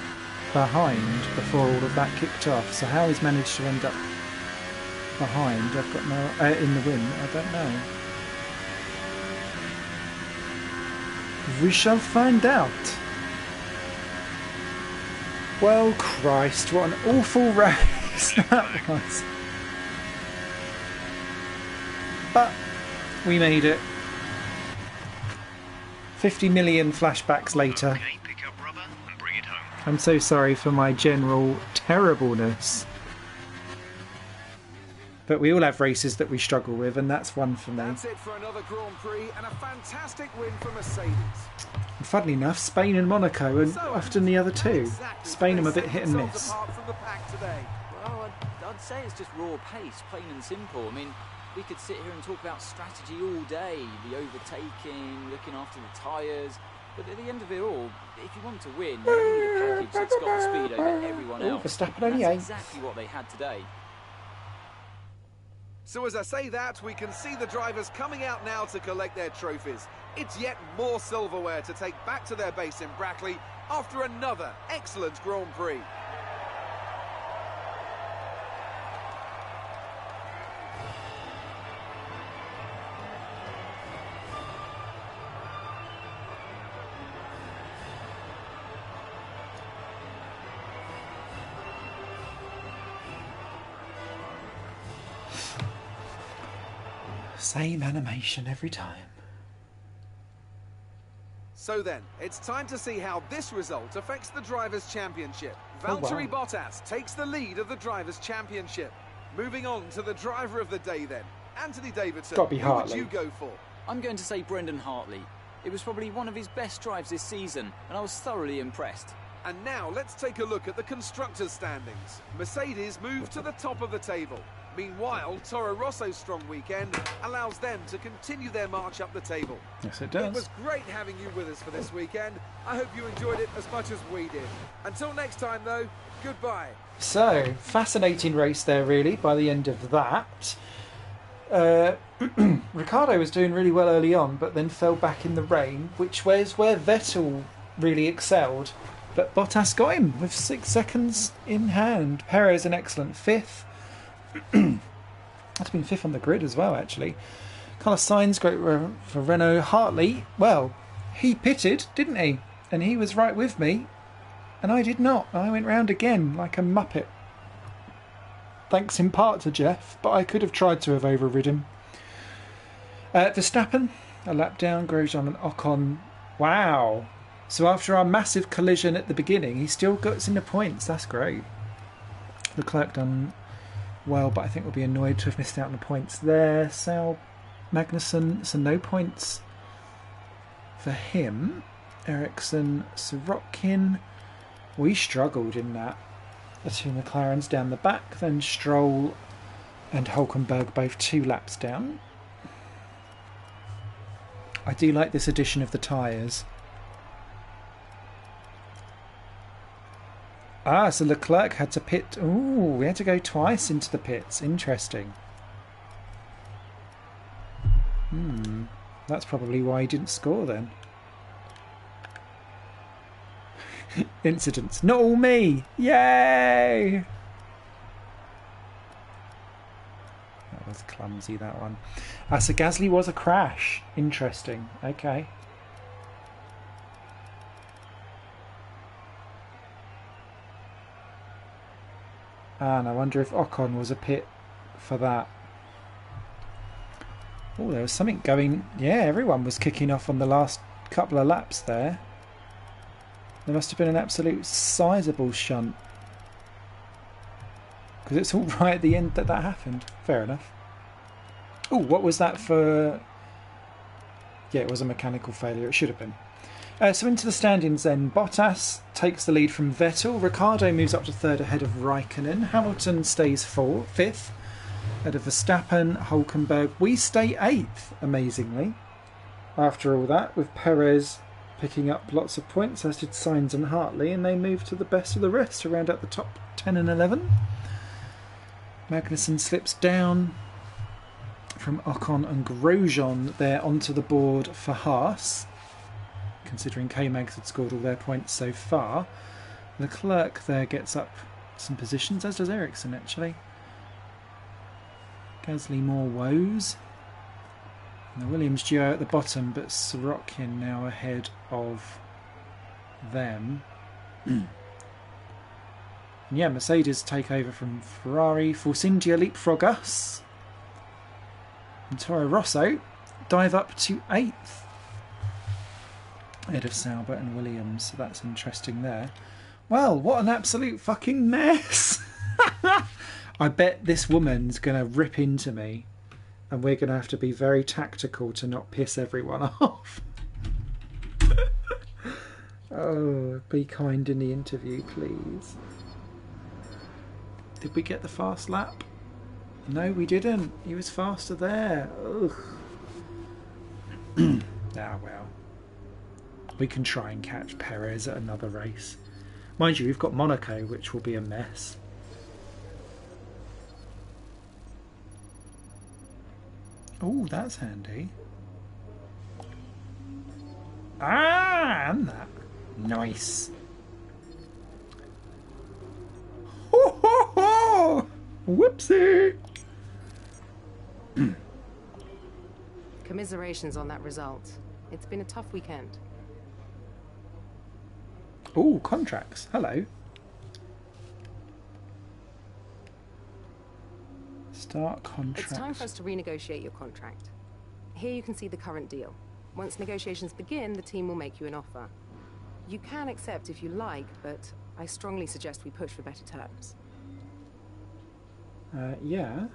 behind before all of that kicked off. So how he's managed to end up behind, I've got no in the win, I don't know. We shall find out. Well, Christ, what an awful race that was. But we made it. 50 million flashbacks later. Okay, pick up rubber and bring it home. I'm so sorry for my general terribleness. But we all have races that we struggle with, and that's one for me. That's it for another Grand Prix and a fantastic win for Mercedes. And funnily enough, Spain and Monaco, and often the other two. Spain I'm a bit hit and miss. Apart from the pack today. Well, I'd say it's just raw pace, plain and simple. I mean, We could sit here and talk about strategy all day, the overtaking, looking after the tyres. But at the end of it all, if you want to win, you need a package that's got the speed over everyone else. Verstappen And only that's 8th. exactly what they had today. So as I say that, we can see the drivers coming out now to collect their trophies. It's yet more silverware to take back to their base in Brackley after another excellent Grand Prix. Same animation every time. So then, it's time to see how this result affects the Drivers' Championship. Oh, Valtteri wow. Bottas takes the lead of the Drivers' Championship. Moving on to the driver of the day then. Anthony Davidson, Gotta be who would Hartley. you go for? I'm going to say Brendan Hartley. It was probably one of his best drives this season, and I was thoroughly impressed. And now let's take a look at the constructors' standings. Mercedes move to the top of the table. Meanwhile, Toro Rosso's strong weekend allows them to continue their march up the table. Yes, it It does. was great having you with us for this weekend. I hope you enjoyed it as much as we did. Until next time, though, goodbye. So, fascinating race there, really, by the end of that. Ricciardo was doing really well early on, but then fell back in the rain, which was where Vettel really excelled. But Bottas got him with 6 seconds in hand. Perez an excellent 5th. That's been 5th on the grid as well, actually. Carlos Sainz, great for Renault. Hartley, well, he pitted, didn't he? And he was right with me. And I did not. I went round again like a muppet. Thanks in part to Jeff, but I could have tried to have overridden him. Verstappen, a lap down. Grosjean and Ocon. Wow. So after our massive collision at the beginning, he still gets in the points. That's great. Leclerc done well, but I think we'll be annoyed to have missed out on the points there. Sal Magnussen, so no points for him. Ericsson, Sorokin. We struggled in that. The 2 McLarens down the back, then Stroll and Hulkenberg both 2 laps down. I do like this addition of the tyres. Ah, so Leclerc had to pit. Ooh, we had to go twice into the pits. Interesting. That's probably why he didn't score then. Incidents. Not all me! Yay! That was clumsy, that one. So Gasly was a crash. Interesting. Okay. And I wonder if Ocon was a pit for that. Oh, there was something going. Yeah, everyone was kicking off on the last couple of laps there. There must have been an absolute sizable shunt. Because it's all right at the end that happened. Fair enough. Oh, what was that for? Yeah, it was a mechanical failure. It should have been. So into the standings then. Bottas takes the lead from Vettel. Ricciardo moves up to 3rd ahead of Raikkonen. Hamilton stays 5th ahead of Verstappen, Hulkenberg. We stay 8th, amazingly. After all that, with Perez picking up lots of points, as did Sainz and Hartley, and they move to the best of the rest to round out the top 10 and 11. Magnussen slips down from Ocon and Grosjean there onto the board for Haas, considering K-Mags had scored all their points so far. Leclerc there gets up some positions, as does Ericsson actually. Gasly more woes. And the Williams duo at the bottom, but Sorokin now ahead of them. And yeah, Mercedes take over from Ferrari. Force India leapfrog us. And Toro Rosso dive up to 8th. Ahead of Sauber and Williams, so that's interesting there. Well, what an absolute fucking mess! I bet this woman's going to rip into me, and we're going to have to be very tactical to not piss everyone off. Oh, be kind in the interview, please. Did we get the fast lap? No, we didn't. He was faster there. Ugh. Ah, well. We can try and catch Perez at another race. Mind you, we've got Monaco, which will be a mess. Oh, that's handy. Ah, and that. Nice. Ho, ho, ho! Whoopsie! Commiserations on that result. It's been a tough weekend. Oh, contracts. Hello. Start contracts. It's time for us to renegotiate your contract. Here you can see the current deal. Once negotiations begin, the team will make you an offer. You can accept if you like, but I strongly suggest we push for better terms. Yeah.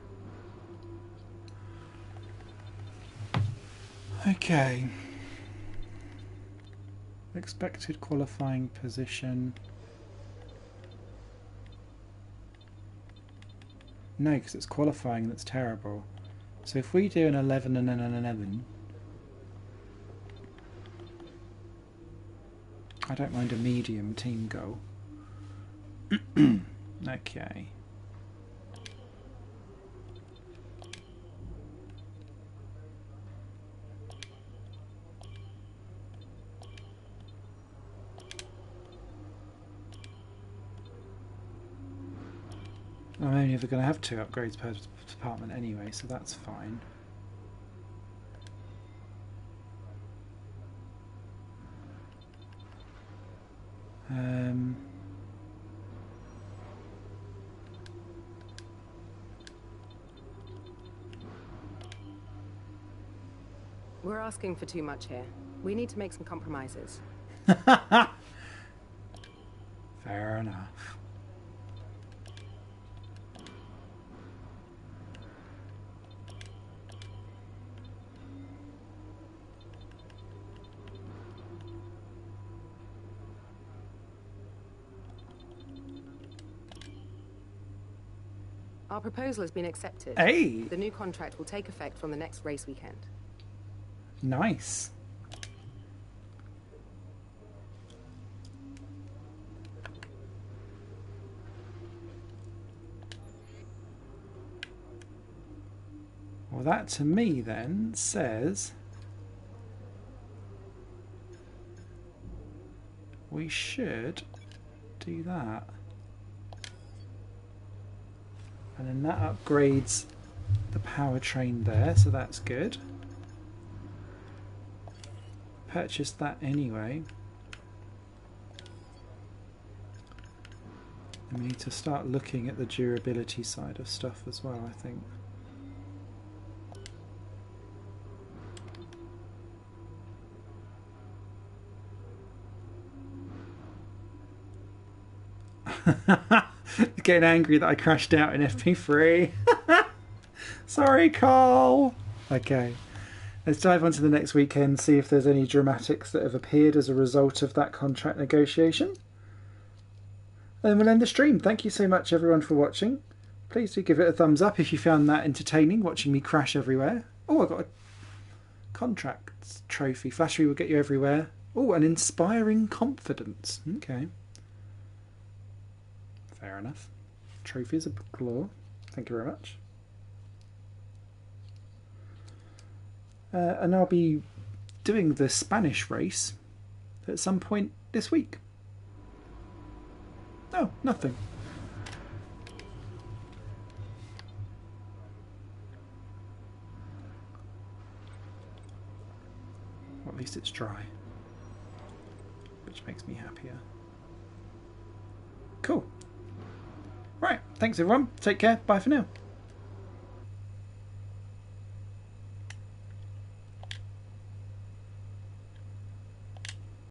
Okay. Expected qualifying position. No, because it's qualifying that's terrible. So if we do an 11 and then an 11, I don't mind a medium team goal. Okay. I'm only ever going to have 2 upgrades per department anyway, so that's fine. We're asking for too much here. We need to make some compromises. Fair enough. Our proposal has been accepted. Hey! The new contract will take effect from the next race weekend. Nice. Well, that to me then says we should do that. And then that upgrades the powertrain there, so that's good. Purchased that anyway. And we need to start looking at the durability side of stuff as well, I think. Getting angry that I crashed out in FP3. Sorry, Carl. Okay, let's dive on to the next weekend, see if there's any dramatics that have appeared as a result of that contract negotiation. And we'll end the stream. Thank you so much, everyone, for watching. Please do give it a thumbs up if you found that entertaining, watching me crash everywhere. Oh, I got a contracts trophy. Flashery will get you everywhere. Oh, an inspiring confidence. Okay. Fair enough. Trophies of galore. Thank you very much. And I'll be doing the Spanish race at some point this week. Oh, nothing. Well, at least it's dry, which makes me happier. Cool. Right, thanks everyone. Take care. Bye for now.